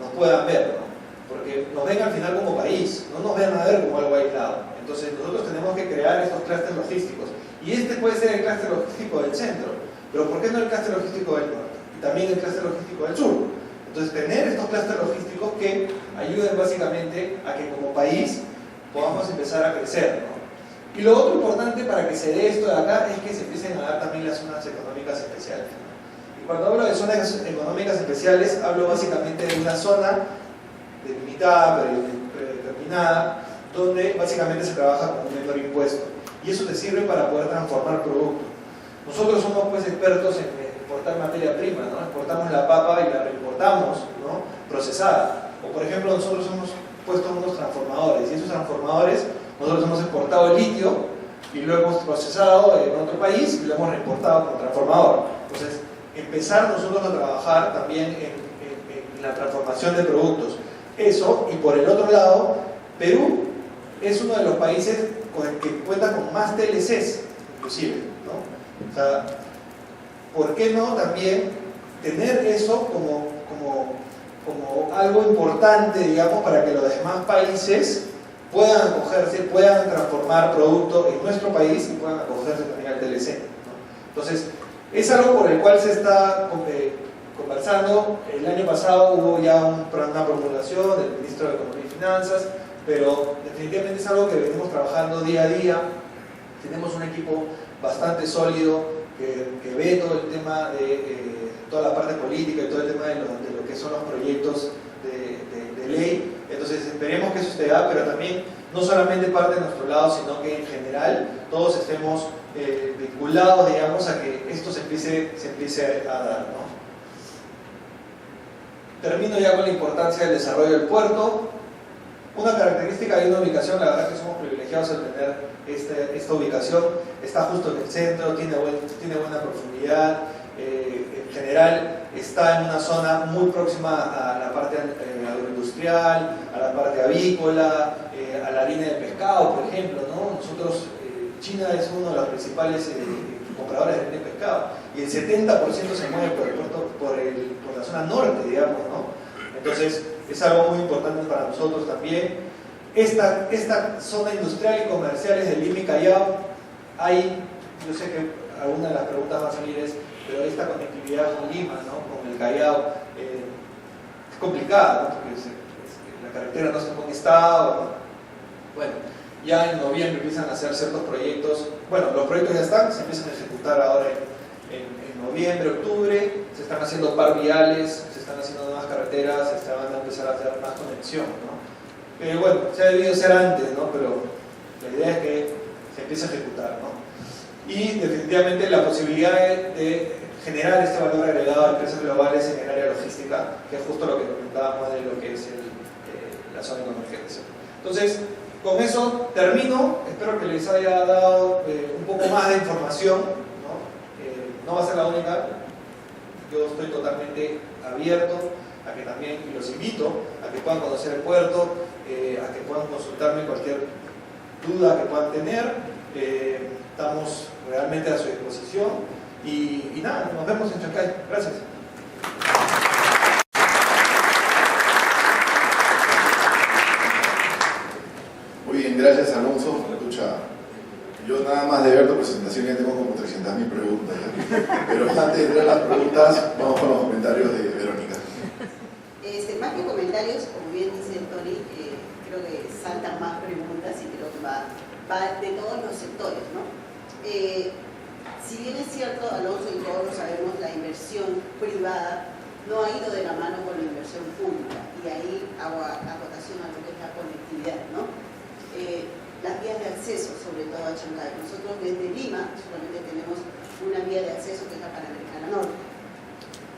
nos puedan ver, ¿no? Porque nos ven al final como país, no nos ven a ver como algo aislado. Entonces nosotros tenemos que crear estos clústeres logísticos, y este puede ser el clúster logístico del centro, pero ¿por qué no el clúster logístico del norte? Y también el clúster logístico del sur. Entonces, tener estos clústeres logísticos que ayuden básicamente a que como país podamos empezar a crecer, ¿no? Y lo otro importante para que se dé esto de acá es que se empiecen a dar también las zonas económicas especiales, ¿no? Y cuando hablo de zonas económicas especiales, hablo básicamente de una zona delimitada, predeterminada, donde básicamente se trabaja con un menor impuesto. Y eso te sirve para poder transformar productos. Nosotros somos pues expertos en exportar materia prima, ¿no? Exportamos la papa y la reimportamos, ¿no? Procesada. O por ejemplo, nosotros hemos puesto unos transformadores, y esos transformadores nosotros hemos exportado el litio y lo hemos procesado en otro país y lo hemos reimportado como transformador. Entonces, empezar nosotros a trabajar también en la transformación de productos. Eso, y por el otro lado, Perú es uno de los países que cuenta con más TLCs, inclusive, ¿no? O sea, ¿por qué no también tener eso como algo importante, digamos, para que los demás países puedan acogerse, puedan transformar productos en nuestro país y puedan acogerse también al TLC, ¿no? Entonces, es algo por el cual se está conversando. El año pasado hubo ya una promulgación del Ministro de Economía y Finanzas, pero definitivamente es algo que venimos trabajando día a día. Tenemos un equipo bastante sólido que ve todo el tema de toda la parte política y todo el tema de lo que son los proyectos de ley. Entonces esperemos que eso se da, pero también no solamente parte de nuestro lado, sino que en general todos estemos vinculados, digamos, a que esto se empiece a dar, ¿no? Termino ya con la importancia del desarrollo del puerto. Una característica de una ubicación, la verdad que somos privilegiados al tener esta ubicación, está justo en el centro, tiene buena profundidad, en general está en una zona muy próxima a la parte agroindustrial, a la parte avícola, a la línea de pescado, por ejemplo, ¿no? Nosotros, China es uno de los principales compradores de línea de pescado, y el 70% se mueve por el puerto, por la zona norte, digamos, ¿no? Entonces, es algo muy importante para nosotros también. Esta zona industrial y comercial es del Lima y Callao. Yo sé que alguna de las preguntas va a salir pero esta conectividad con Lima, ¿no? Con el Callao, es complicada, ¿no? Porque la carretera no está en buen estado, ¿no? Bueno, ya en noviembre empiezan a hacer ciertos proyectos. Bueno, los proyectos ya están, se empiezan a ejecutar ahora en noviembre, octubre. Se están haciendo par viales, se están haciendo nuevas carreteras, se van a empezar a hacer más conexión, ¿no? Bueno, se ha debido ser antes, ¿no? Pero la idea es que se empiece a ejecutar, ¿no? Y definitivamente la posibilidad de generar este valor agregado a empresas globales en el área logística, que es justo lo que comentábamos de lo que es la zona económica especial. Entonces, con eso termino. Espero que les haya dado un poco más de información, ¿no? No va a ser la única. Yo estoy totalmente abierto a que también, y los invito a que puedan conocer el puerto, a que puedan consultarme cualquier duda que puedan tener. Estamos realmente a su disposición y nada, nos vemos en Chancay. Gracias. Muy bien, gracias Alonso. Escucha, yo nada más de ver tu presentación ya tengo como 300.000 preguntas, ¿ya? Pero antes de entrar a las preguntas, vamos con los comentarios de Verónica. Más que comentarios, como bien dice Tony, creo que saltan más preguntas y creo que va de todos los sectores, ¿no? Si bien es cierto, Alonso y todos lo sabemos, la inversión privada no ha ido de la mano con la inversión pública, y ahí hago acotación a lo que es la conectividad, ¿no? Las vías de acceso, sobre todo a Chancay. Nosotros desde Lima solamente tenemos una vía de acceso que es la Panamericana Norte.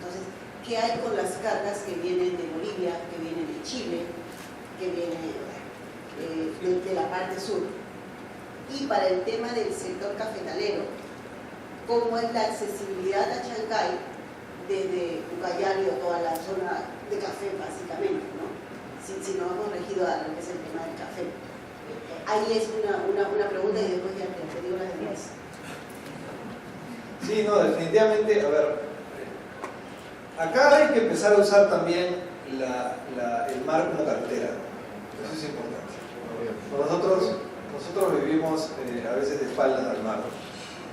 Entonces, ¿qué hay con las cargas que vienen de Bolivia, que vienen de Chile, que vienen de la parte sur? Y para el tema del sector cafetalero, ¿cómo es la accesibilidad a Chancay desde Ucayali o toda la zona de café, básicamente, ¿no? Si nos hemos regido a lo que es el tema del café. Ahí es una pregunta y después ya te digo las demás. Sí, no, definitivamente, a ver, acá hay que empezar a usar también el mar como carretera, ¿no? Eso es importante. Nosotros vivimos a veces de espaldas al mar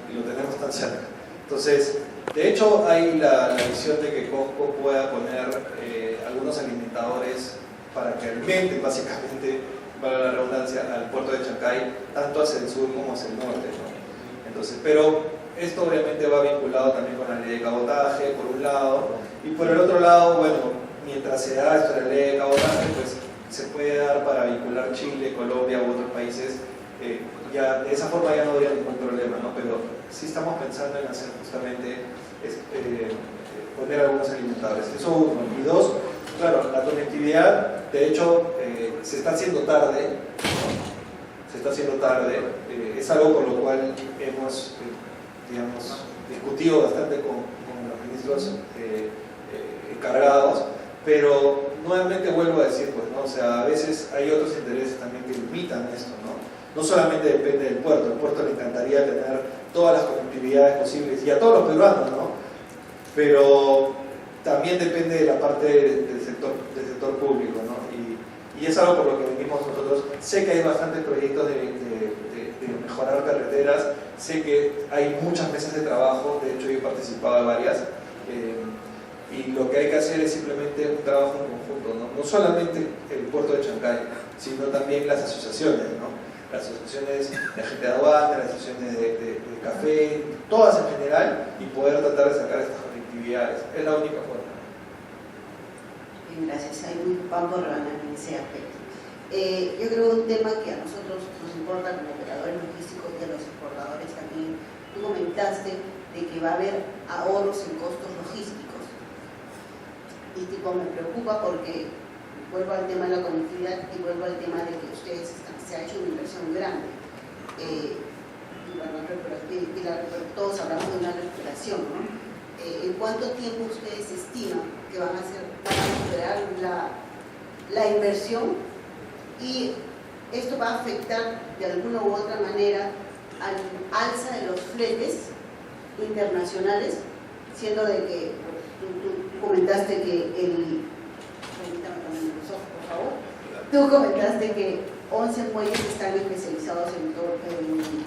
y lo tenemos tan cerca. Entonces, de hecho, hay la visión de que Costco pueda poner algunos alimentadores para que alimenten básicamente, para la redundancia, al puerto de Chancay, tanto hacia el sur como hacia el norte, ¿no? Entonces, pero esto obviamente va vinculado también con la ley de cabotaje, por un lado, y por el otro lado, bueno, mientras se da esto de la ley de cabotaje, pues se puede dar para vincular Chile, Colombia u otros países, ya, de esa forma ya no habría ningún problema, ¿no? Pero sí estamos pensando en hacer justamente, poner algunos alimentadores. Eso uno. Y dos, claro, la conectividad, de hecho, se está haciendo tarde, ¿no? Se está haciendo tarde, es algo por lo cual hemos, digamos, discutido bastante con los ministros encargados, pero nuevamente vuelvo a decir, pues, ¿no? O sea, a veces hay otros intereses también que limitan esto, ¿no? No solamente depende del puerto, el puerto le encantaría tener todas las conectividades posibles, y a todos los peruanos, ¿no? Pero también depende de la parte del sector público, ¿no? Y es algo por lo que venimos nosotros. Sé que hay bastantes proyectos de mejorar carreteras, sé que hay muchas mesas de trabajo, de hecho yo he participado en varias, y lo que hay que hacer es simplemente un trabajo en conjunto, ¿no? No solamente el puerto de Chancay, sino también las asociaciones, ¿no? Las asociaciones de agente de aduana, las asociaciones de café, todas en general, y poder tratar de sacar estas conectividades. Es la única forma. Bien, gracias. Vamos por en ese aspecto. Yo creo que un tema que a nosotros nos importa como operadores logísticos y a los exportadores también, tú comentaste de que va a haber ahorros en costos logísticos. Y tipo, me preocupa porque vuelvo al tema de la conectividad y vuelvo al tema de que ustedes se ha hecho una inversión grande. Todos hablamos de una recuperación, ¿no? ¿En cuánto tiempo ustedes estiman que van a recuperar la inversión? Y esto va a afectar de alguna u otra manera al alza de los fletes internacionales, siendo de que tú comentaste que Tú comentaste que 11 muelles están especializados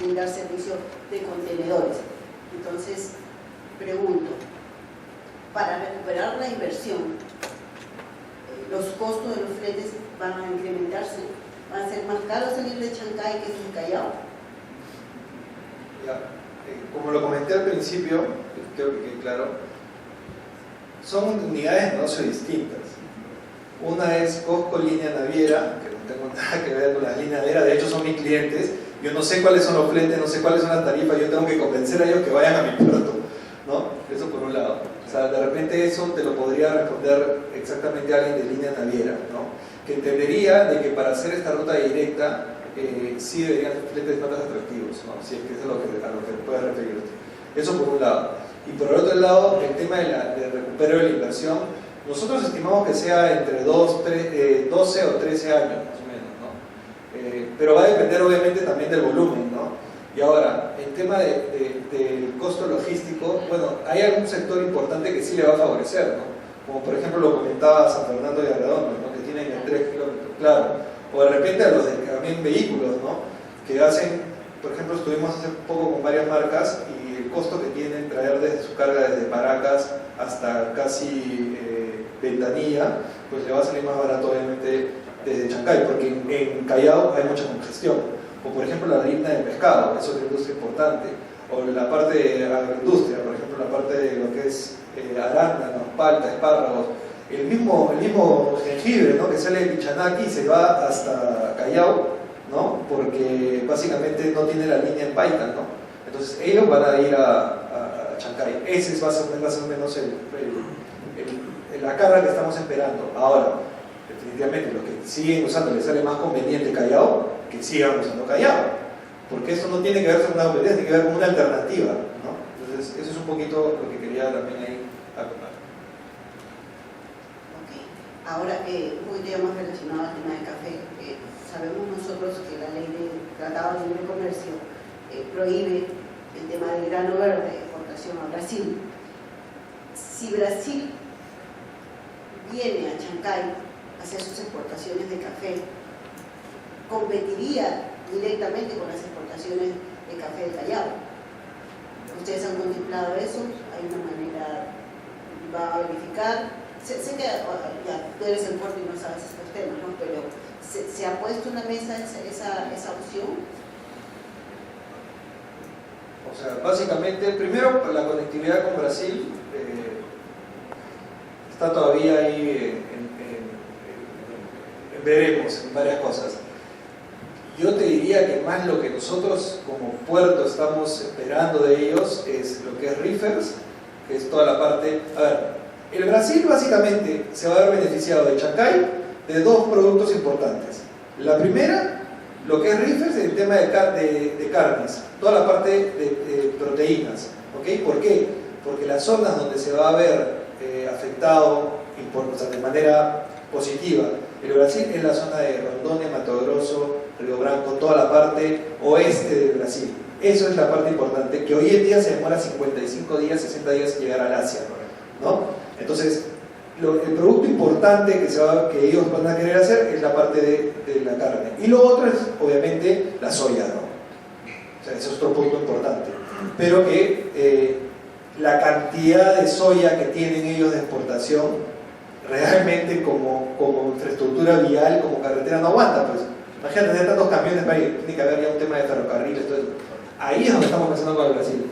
en dar servicio de contenedores. Entonces, pregunto, para recuperar la inversión, ¿los costos de los fletes van a incrementarse? ¿Van a ser más caros salir de Chancay que de Callao? Ya, como lo comenté al principio, creo que quede claro, son unidades de negocio distintas. Una es Cosco Línea Naviera, que no tengo nada que ver con las líneas navieras, de hecho son mis clientes, yo no sé cuáles son los fletes, no sé cuáles son las tarifas, yo tengo que convencer a ellos que vayan a mi puerto, ¿no? Eso por un lado. O sea, de repente eso te lo podría responder exactamente alguien de línea naviera, ¿no? Que entendería de que para hacer esta ruta directa sí deberían ser fletes más atractivos, ¿no? Si es que es a lo que puedes referirte. Eso por un lado. Y por el otro lado, el tema de recupero de la inversión, nosotros estimamos que sea entre 12 o 13 años, más o menos, ¿no? Pero va a depender obviamente también del volumen, ¿no? Y ahora, el tema del costo logístico, bueno, hay algún sector importante que sí le va a favorecer, ¿no? Como por ejemplo lo comentaba San Fernando de Arredondo, ¿no? Que tienen el 3 kilómetros, claro. O de repente a los de también vehículos, ¿no? Que hacen, por ejemplo, estuvimos hace poco con varias marcas y el costo que tienen traer desde su carga desde Paracas hasta casi Ventanilla, pues le va a salir más barato obviamente desde Chancay, porque en Callao hay mucha congestión. O por ejemplo la harina de pescado, es otra industria importante. O la parte de agroindustria, por ejemplo la parte de lo que es arándanos, palta, espárragos. El mismo jengibre, ¿no? Que sale de Pichanaki y se va hasta Callao, ¿no? Porque básicamente no tiene la línea en Paita, ¿no? Entonces ellos van a ir a Chancay. Ese va a ser más o menos la carga que estamos esperando. Ahora, definitivamente, los que siguen usando les sale más conveniente Callao, que sigan usando Callao. Porque esto no tiene que ver con una competencia, tiene que ver con una alternativa, ¿no? Entonces, eso es un poquito lo que quería también ahí acotar. Ok. Ahora, un poquito ya más relacionado al tema del café. Sabemos nosotros que la ley de Tratado de Libre Comercio prohíbe el tema del grano verde, exportación a Brasil. Si Brasil viene a Chancay a hacer sus exportaciones de café, competiría directamente con las exportaciones de café de Callao. ¿Ustedes han contemplado eso? ¿Hay una manera, va a verificar? sé que ya, tú eres el puerto y no sabes estos temas, ¿no? Pero ¿se ha puesto una mesa esa opción? O sea, básicamente, primero, la conectividad con Brasil está todavía ahí veremos en varias cosas. Yo te diría que más lo que nosotros como puerto estamos esperando de ellos es lo que es reefers, que es toda la parte... A ver, el Brasil básicamente se va a ver beneficiado de Chancay de dos productos importantes. La primera, lo que es reefers, el tema de carnes, toda la parte de proteínas. ¿Okay? ¿Por qué? Porque las zonas donde se va a ver afectado o sea, de manera positiva el Brasil es la zona de Rondônia, Mato Grosso, Río Branco, toda la parte oeste de Brasil. Eso es la parte importante, que hoy en día se demora 55 días, 60 días en llegar al Asia, ¿no? Entonces, el producto importante que ellos van a querer hacer es la parte de la carne. Y lo otro es, obviamente, la soya, ¿no? O sea, ese es otro punto importante. Pero que la cantidad de soya que tienen ellos de exportación realmente como infraestructura vial, como carretera, no aguanta. Pues imagínate tener tantos camiones para ir, tiene que haber ya un tema de ferrocarriles, todo eso. Ahí es donde estamos pensando con el Brasil.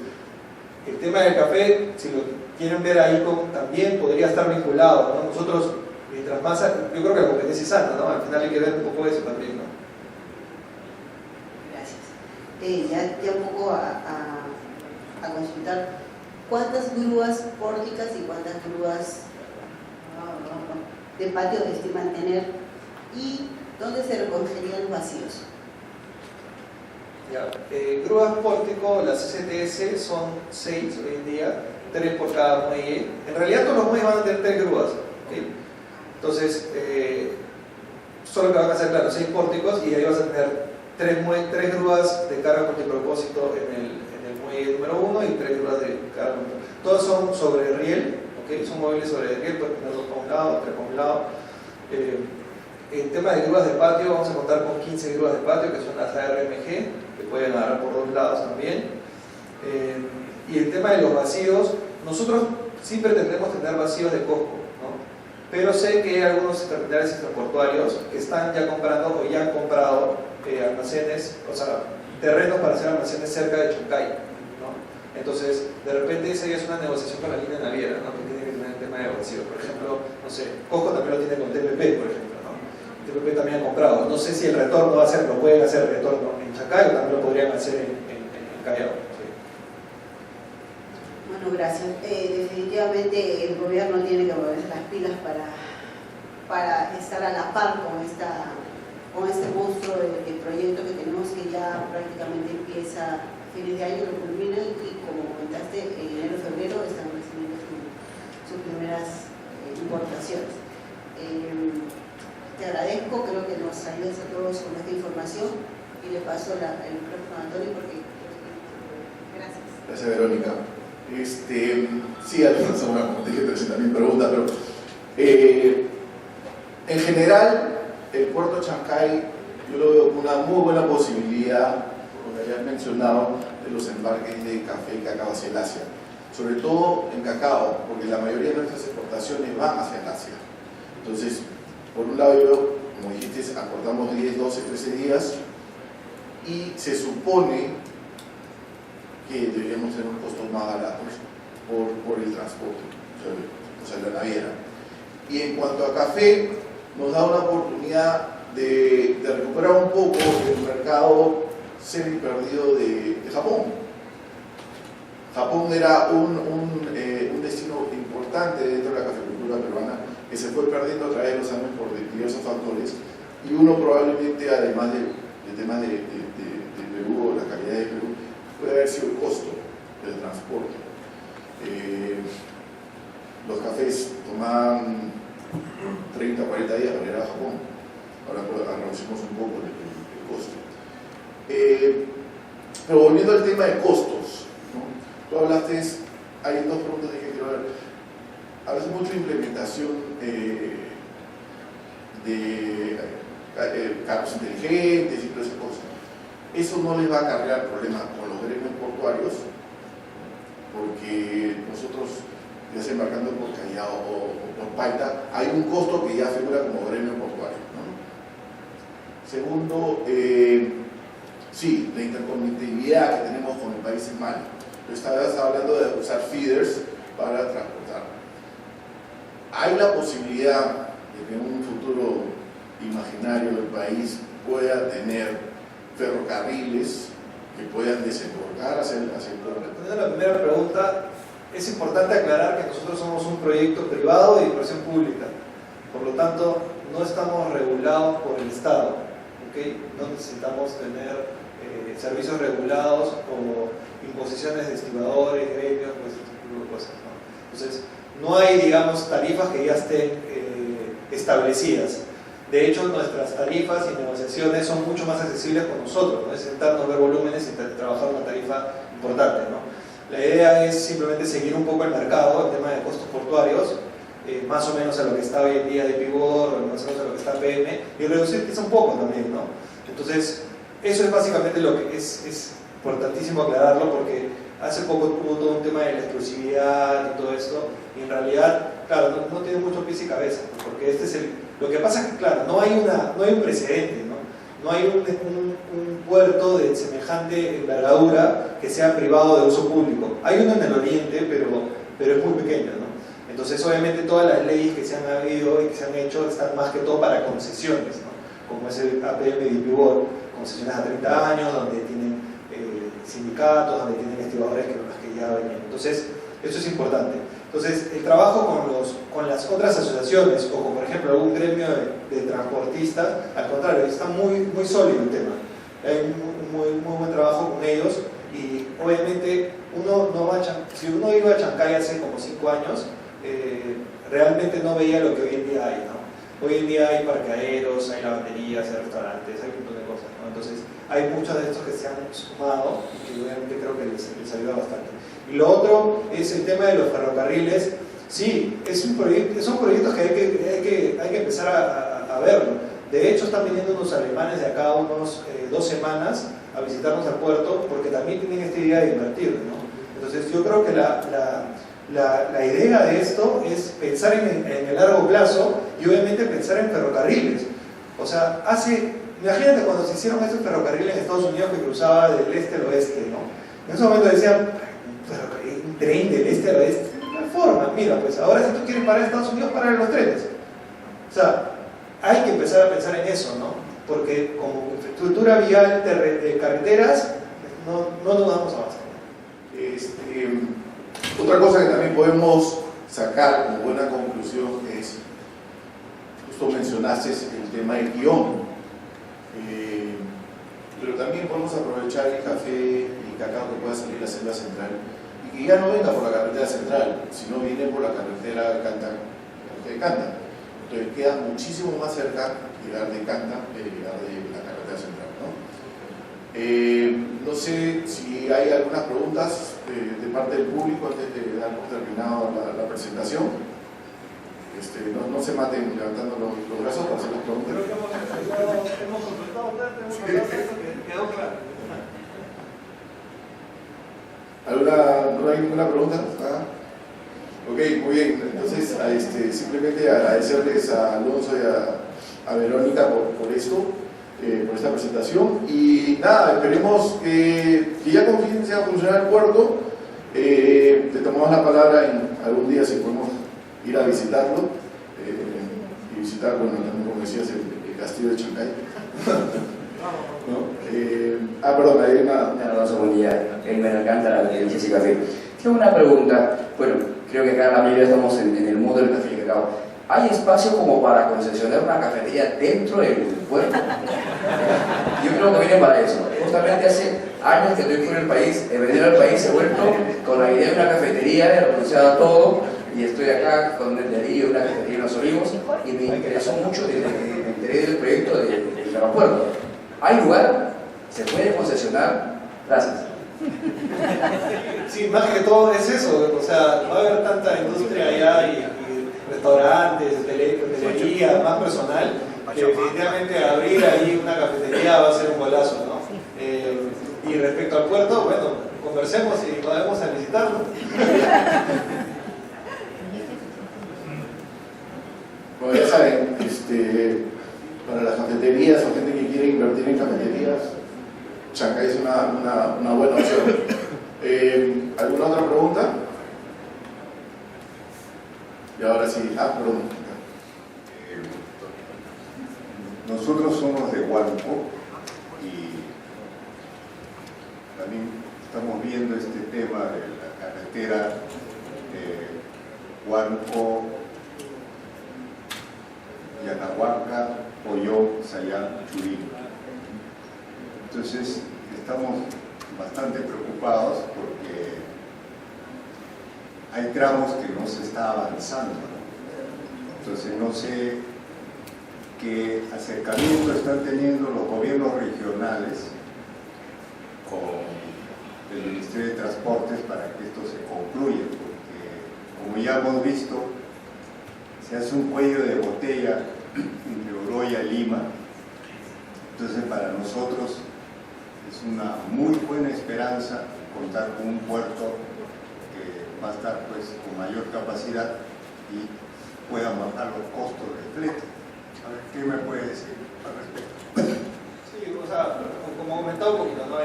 El tema del café, si lo quieren ver ahí, también podría estar vinculado, ¿no? Nosotros, mientras más, yo creo que la competencia es sana, ¿no? Al final hay que ver un poco eso también, ¿no? Gracias. Ya un poco a consultar, ¿cuántas grúas pórticas y cuántas grúas de patio estiman tener y dónde se recogerían los vacíos? Ya, grúas pórtico, las CCTS son 6 hoy en día, 3 por cada muelle. En realidad todos los muelles van a tener 3 grúas, ¿okay? Entonces, solo que van a ser, claro, 6 pórticos y ahí vas a tener 3 grúas de carga multipropósito en el muelle número 1 y 3 grúas de carga multipropósito. Todos son sobre riel, ¿okay? Son móviles sobre riel, puedes poner 2 para un lado, 3 para un lado. En tema de grúas de patio, vamos a contar con 15 grúas de patio, que son las ARMG, que pueden agarrar por 2 lados también. Y el tema de los vacíos, nosotros sí pretendemos tener vacíos de Costco, ¿no? Pero sé que hay algunos terminales extraportuarios que están ya comprando o ya han comprado almacenes, o sea, terrenos para hacer almacenes cerca de Chancay, ¿no? Entonces, de repente esa ya es una negociación con la línea naviera, ¿no? Que tiene que tener el tema de vacíos. Por ejemplo, no sé, Costco también lo tiene con TPP, por ejemplo, ¿no? TPP también ha comprado. No sé si el retorno va a ser, lo pueden hacer el retorno en Chancay o también lo podrían hacer en Callao. Bueno, gracias. Definitivamente el gobierno tiene que moverse las pilas para estar a la par con este monstruo de proyecto que tenemos, que ya prácticamente empieza a fines de año, lo culmina y como comentaste, en enero-febrero están recibiendo sus primeras importaciones. Te agradezco, creo que nos ayudas a todos con esta información y le paso el micrófono a Antonio porque... Gracias. Gracias, Verónica. Sí, Alfonso, bueno, te dije 300.000 preguntas, pero en general el puerto Chancay yo lo veo como una muy buena posibilidad, por lo que hayas mencionado, de los embarques de café y cacao hacia el Asia, sobre todo en cacao, porque la mayoría de nuestras exportaciones van hacia el Asia. Entonces, por un lado, yo, como dijiste, acortamos 10, 12, 13 días y se supone que deberíamos tener unos costos más baratos por el transporte, o sea, la naviera. Y en cuanto a café, nos da una oportunidad de recuperar un poco el mercado semi perdido de Japón. Japón era un destino importante dentro de la cafecultura peruana que se fue perdiendo a través de los años por diversos factores, y uno probablemente, además del tema de Perú o la calidad de Perú, puede haber sido el costo del transporte. Los cafés tomaban 30 o 40 días para llegar a Japón. Ahora reducimos un poco el costo. Pero volviendo al tema de costos, ¿no? Tú hablaste, hay dos preguntas que quiero ver. Hablaste mucho de implementación de carros inteligentes y todas esas cosas. Eso no les va a acarrear problemas con los gremios portuarios, porque nosotros ya sea embarcando por Callao o por Paita, hay un costo que ya figura como gremio portuario, ¿no? Segundo, sí, la interconectividad que tenemos con el país es mala. Yo estaba hablando de usar feeders para transportar. Hay la posibilidad de que en un futuro imaginario el país pueda tener ferrocarriles que puedan desembarcar hacia el puerto. Respondiendo a la primera pregunta, es importante aclarar que nosotros somos un proyecto privado de inversión pública. Por lo tanto, no estamos regulados por el Estado, ¿okay? No necesitamos tener servicios regulados o imposiciones de estibadores, gremios, pues ese tipo de cosas, ¿no? Entonces, no hay, digamos, tarifas que ya estén establecidas. De hecho, nuestras tarifas y negociaciones son mucho más accesibles con nosotros, ¿no? Es sentarnos, ver volúmenes y trabajar una tarifa importante, ¿no? La idea es simplemente seguir un poco el mercado, el tema de costos portuarios, más o menos a lo que está hoy en día de Pibor, más o menos a lo que está PM, y reducir quizá un poco también, ¿no? Entonces, eso es básicamente lo que es importantísimo aclararlo, porque hace poco hubo todo un tema de la exclusividad y todo esto, y en realidad, claro, no tiene mucho pies y cabeza, ¿no? Porque este es lo que pasa es que, claro, no hay un precedente, ¿no? No hay un puerto de semejante envergadura que sea privado de uso público. Hay uno en el oriente, pero es muy pequeño, ¿no? Entonces, obviamente, todas las leyes que se han habido y que se han hecho están más que todo para concesiones, ¿no? Como es el APM de Pibor, concesiones a 30 años, donde tienen sindicatos, donde tienen estibadores que ya venían. Entonces, eso es importante. Entonces, el trabajo con las otras asociaciones, o con, por ejemplo, algún gremio de transportistas, al contrario, está muy sólido el tema. Hay un muy buen trabajo con ellos, y obviamente si uno iba a Chancay hace como 5 años, realmente no veía lo que hoy en día hay, ¿no? Hoy en día hay parqueaderos, hay lavanderías, hay restaurantes, hay un montón de cosas, ¿no? Entonces, hay muchos de estos que se han sumado y que obviamente creo que les ayuda bastante. Y lo otro es el tema de los ferrocarriles. Sí, son proyectos que hay que empezar a verlo. De hecho, están viniendo unos alemanes de acá unos 2 semanas a visitarnos al puerto, porque también tienen esta idea de invertir, ¿no? Entonces, yo creo que la idea de esto es pensar en el largo plazo y obviamente pensar en ferrocarriles. O sea, imagínate cuando se hicieron estos ferrocarriles en Estados Unidos que cruzaba del este al oeste, ¿no? En ese momento decían, un tren del este al oeste, no hay forma. Mira, pues ahora si tú quieres parar en Estados Unidos, parar en los trenes. O sea, hay que empezar a pensar en eso, ¿no? Porque como infraestructura vial de carreteras, no nos damos abasto. Otra cosa que también podemos sacar como buena conclusión es, justo mencionaste el tema del guión, pero también podemos aprovechar el café y cacao que pueda salir de la selva central y que ya no venga por la carretera central, sino viene por la carretera de Canta. Entonces queda muchísimo más cerca llegar de Canta que llegar de la carretera central, ¿no? No sé si hay algunas preguntas de parte del público antes de dar por terminado la presentación. No se maten levantando los brazos para hacer las preguntas. Creo que hemos completado que quedó claro. ¿No hay ninguna pregunta? Ok, muy bien. Entonces, simplemente agradecerles a Alonso y a Verónica por esto, por esta presentación. Y nada, esperemos que ya con fin sea funcionar el puerto. Te tomamos la palabra en algún día si podemos ir a visitarlo y visitar, bueno, también como decías, el castillo de Chancay. ¿No? Perdón, hay una razón. Buen día, me encanta la de Jessica Café. Tengo una pregunta. Bueno, creo que acá la mayoría estamos en el mundo del café y cacao. ¿Hay espacio como para concesionar una cafetería dentro del puerto? Yo creo que viene para eso. Justamente hace años que estoy fuera del país, he venido al país, he vuelto con la idea de una cafetería, he renunciado a todo y estoy acá con el delirio de una cafetería en Los Olivos y me interesó mucho desde que me enteré del proyecto del aeropuerto. ¿Hay lugar? ¿Se puede concesionar? Gracias. Sí, más que todo es eso, o sea, va a haber tanta industria allá y restaurantes, hotelería, más personal, que definitivamente abrir ahí una cafetería va a ser un golazo, ¿no? Y respecto al puerto, bueno, conversemos y podemos a visitarlo. Chancay es una buena opción. ¿Alguna otra pregunta? Y ahora sí, perdón. Nosotros somos de Huánuco y también estamos viendo este tema de la carretera Huánuco, Yanahuanca, Pollón, Sayán, Churín. Entonces estamos bastante preocupados porque hay tramos que no se está avanzando, ¿no? Entonces no sé qué acercamiento están teniendo los gobiernos regionales con el Ministerio de Transportes para que esto se concluya, porque como ya hemos visto, se hace un cuello de botella entre Oroya y Lima. Entonces para nosotros es una muy buena esperanza contar con un puerto que va a estar pues con mayor capacidad y pueda bajar los costos del flete. A ver, ¿qué me puede decir al respecto? Sí, o sea, como comentaba un poquito, ¿no?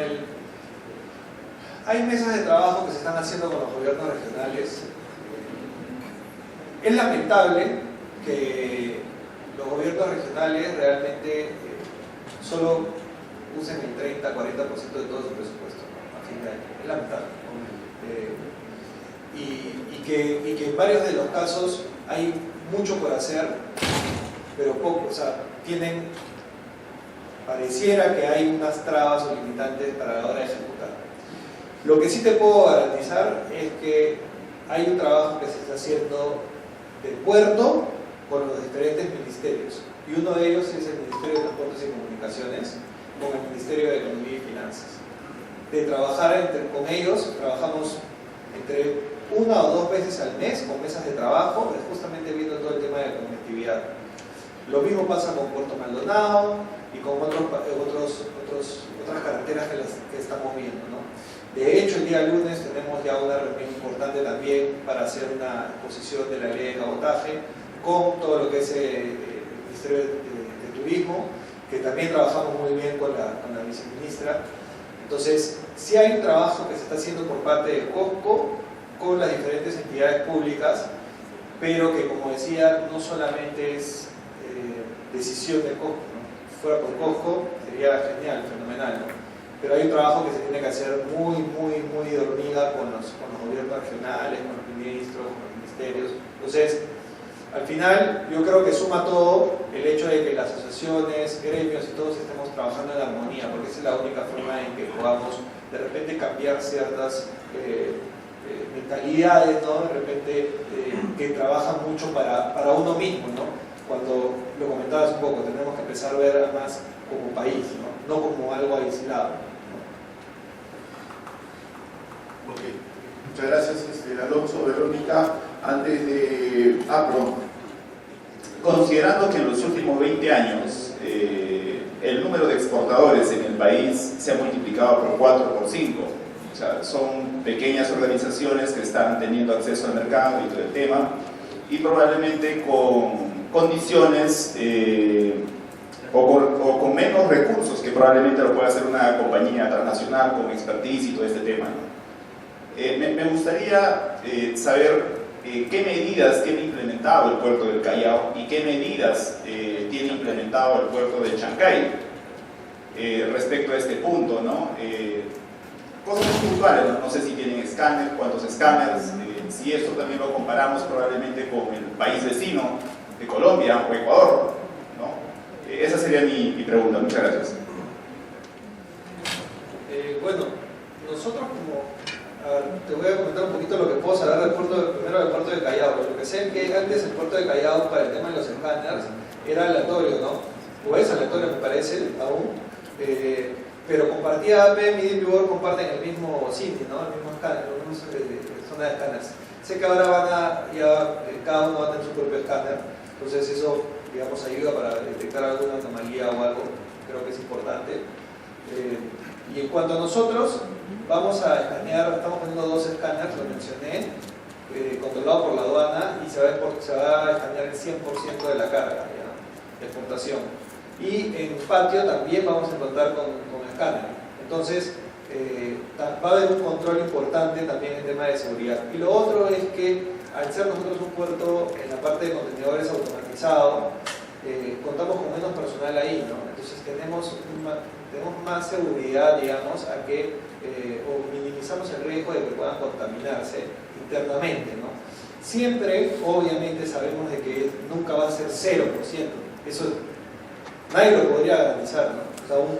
Hay mesas de trabajo que se están haciendo con los gobiernos regionales. Es lamentable que los gobiernos regionales realmente solo usen el 30-40% de todo su presupuesto, ¿no? A fin de año. Es lamentable, ¿no? Y que en varios de los casos hay mucho por hacer, pero poco, o sea, pareciera que hay unas trabas o limitantes para la hora de ejecutar. Lo que sí te puedo garantizar es que hay un trabajo que se está haciendo del puerto con los diferentes ministerios, y uno de ellos es el Ministerio de Transportes y Comunicaciones con el Ministerio de Economía y Finanzas. De trabajar con ellos, trabajamos entre 1 o 2 veces al mes con mesas de trabajo, justamente viendo todo el tema de conectividad. Lo mismo pasa con Puerto Maldonado y con otras carreteras que estamos viendo, ¿no? De hecho, el día lunes tenemos ya una reunión importante también para hacer una exposición de la ley de cabotaje con todo lo que es el Ministerio de Turismo, que también trabajamos muy bien con la viceministra. Entonces, sí hay un trabajo que se está haciendo por parte de COSCO con las diferentes entidades públicas, pero que, como decía, no solamente es decisión de COSCO, ¿no? Fuera por COSCO sería genial, fenomenal, ¿no? Pero hay un trabajo que se tiene que hacer muy de hormiga con los gobiernos regionales, con los ministros, con los ministerios. Entonces, al final, yo creo que suma todo el hecho de que las asociaciones, gremios y todos estemos trabajando en armonía, porque esa es la única forma en que podamos de repente cambiar ciertas mentalidades, ¿no? De repente que trabajan mucho para uno mismo, ¿no? Cuando lo comentabas un poco, tenemos que empezar a ver más como país, no como algo aislado, ¿no? Ok, muchas gracias, Alonso. Verónica, antes de... perdón. Considerando que en los últimos 20 años el número de exportadores en el país se ha multiplicado por 4 o por 5, o sea, son pequeñas organizaciones que están teniendo acceso al mercado y todo el tema, y probablemente con condiciones o con menos recursos que probablemente lo pueda hacer una compañía transnacional con expertise y todo este tema, ¿no? Me gustaría saber qué medidas tiene implementado el puerto del Callao y qué medidas tiene implementado el puerto de Chancay respecto a este punto, ¿no? Cosas puntuales, ¿no? No sé si tienen escáner, cuántos escáneres, si esto también lo comparamos probablemente con el país vecino de Colombia o Ecuador, ¿no? Esa sería mi pregunta. Muchas gracias. Bueno, nosotros te voy a comentar un poquito lo que puedo saber primero del puerto de Callao. Lo que sé es que antes el puerto de Callao, para el tema de los escáneres, era aleatorio, ¿no? O es aleatorio, me parece, aún. Pero compartía APM y DeepWorld comparten el mismo CINI, ¿no? El mismo escáner, la misma zona de escáneres. Sé que ahora cada uno va a tener su propio escáner, entonces eso, digamos, ayuda para detectar alguna anomalía o algo, creo que es importante. Y en cuanto a nosotros, vamos a escanear, estamos poniendo 2 escáneres, lo mencioné, controlado por la aduana, y se va a escanear el 100% de la carga, ¿ya? De exportación. Y en patio también vamos a contar con escáner. Entonces, va a haber un control importante también en tema de seguridad. Y lo otro es que, al ser nosotros un puerto en la parte de contenedores automatizado, contamos con menos personal ahí, ¿no? Entonces tenemos más seguridad, digamos, a que, o minimizamos el riesgo de que puedan contaminarse internamente, ¿no? Siempre, obviamente, sabemos de que nunca va a ser 0%. Eso nadie lo podría garantizar, ¿no? O sea, un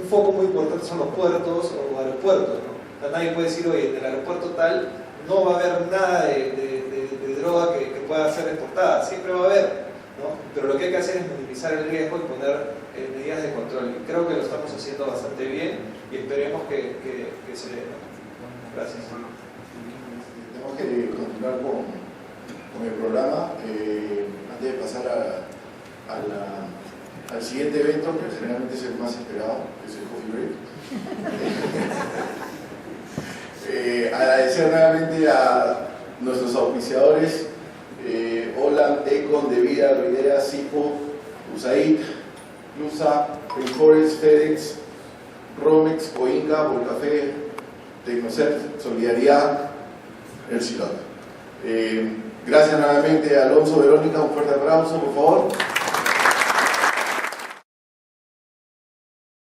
foco muy importante son los puertos o aeropuertos, ¿no? O sea, nadie puede decir, oye, en el aeropuerto tal no va a haber nada de droga que pueda ser exportada. Siempre va a haber, ¿no? Pero lo que hay que hacer es minimizar el riesgo y poner medidas de control. Y creo que lo estamos haciendo bastante bien y esperemos que se dé, ¿no? Gracias. Tenemos que continuar con el programa. Antes de pasar al siguiente evento, que generalmente es el más esperado, que es el Coffee Break. Agradecer nuevamente a nuestros auspiciadores, Holland, Econ, Devida, Ruidera, Sipo, USAID, Lusa, Rainforest, FedEx, Romex, Coinga, Volcafé, Tecnocert, Solidaridad, El Silot. Gracias nuevamente a Alonso, Verónica, un fuerte aplauso, por favor.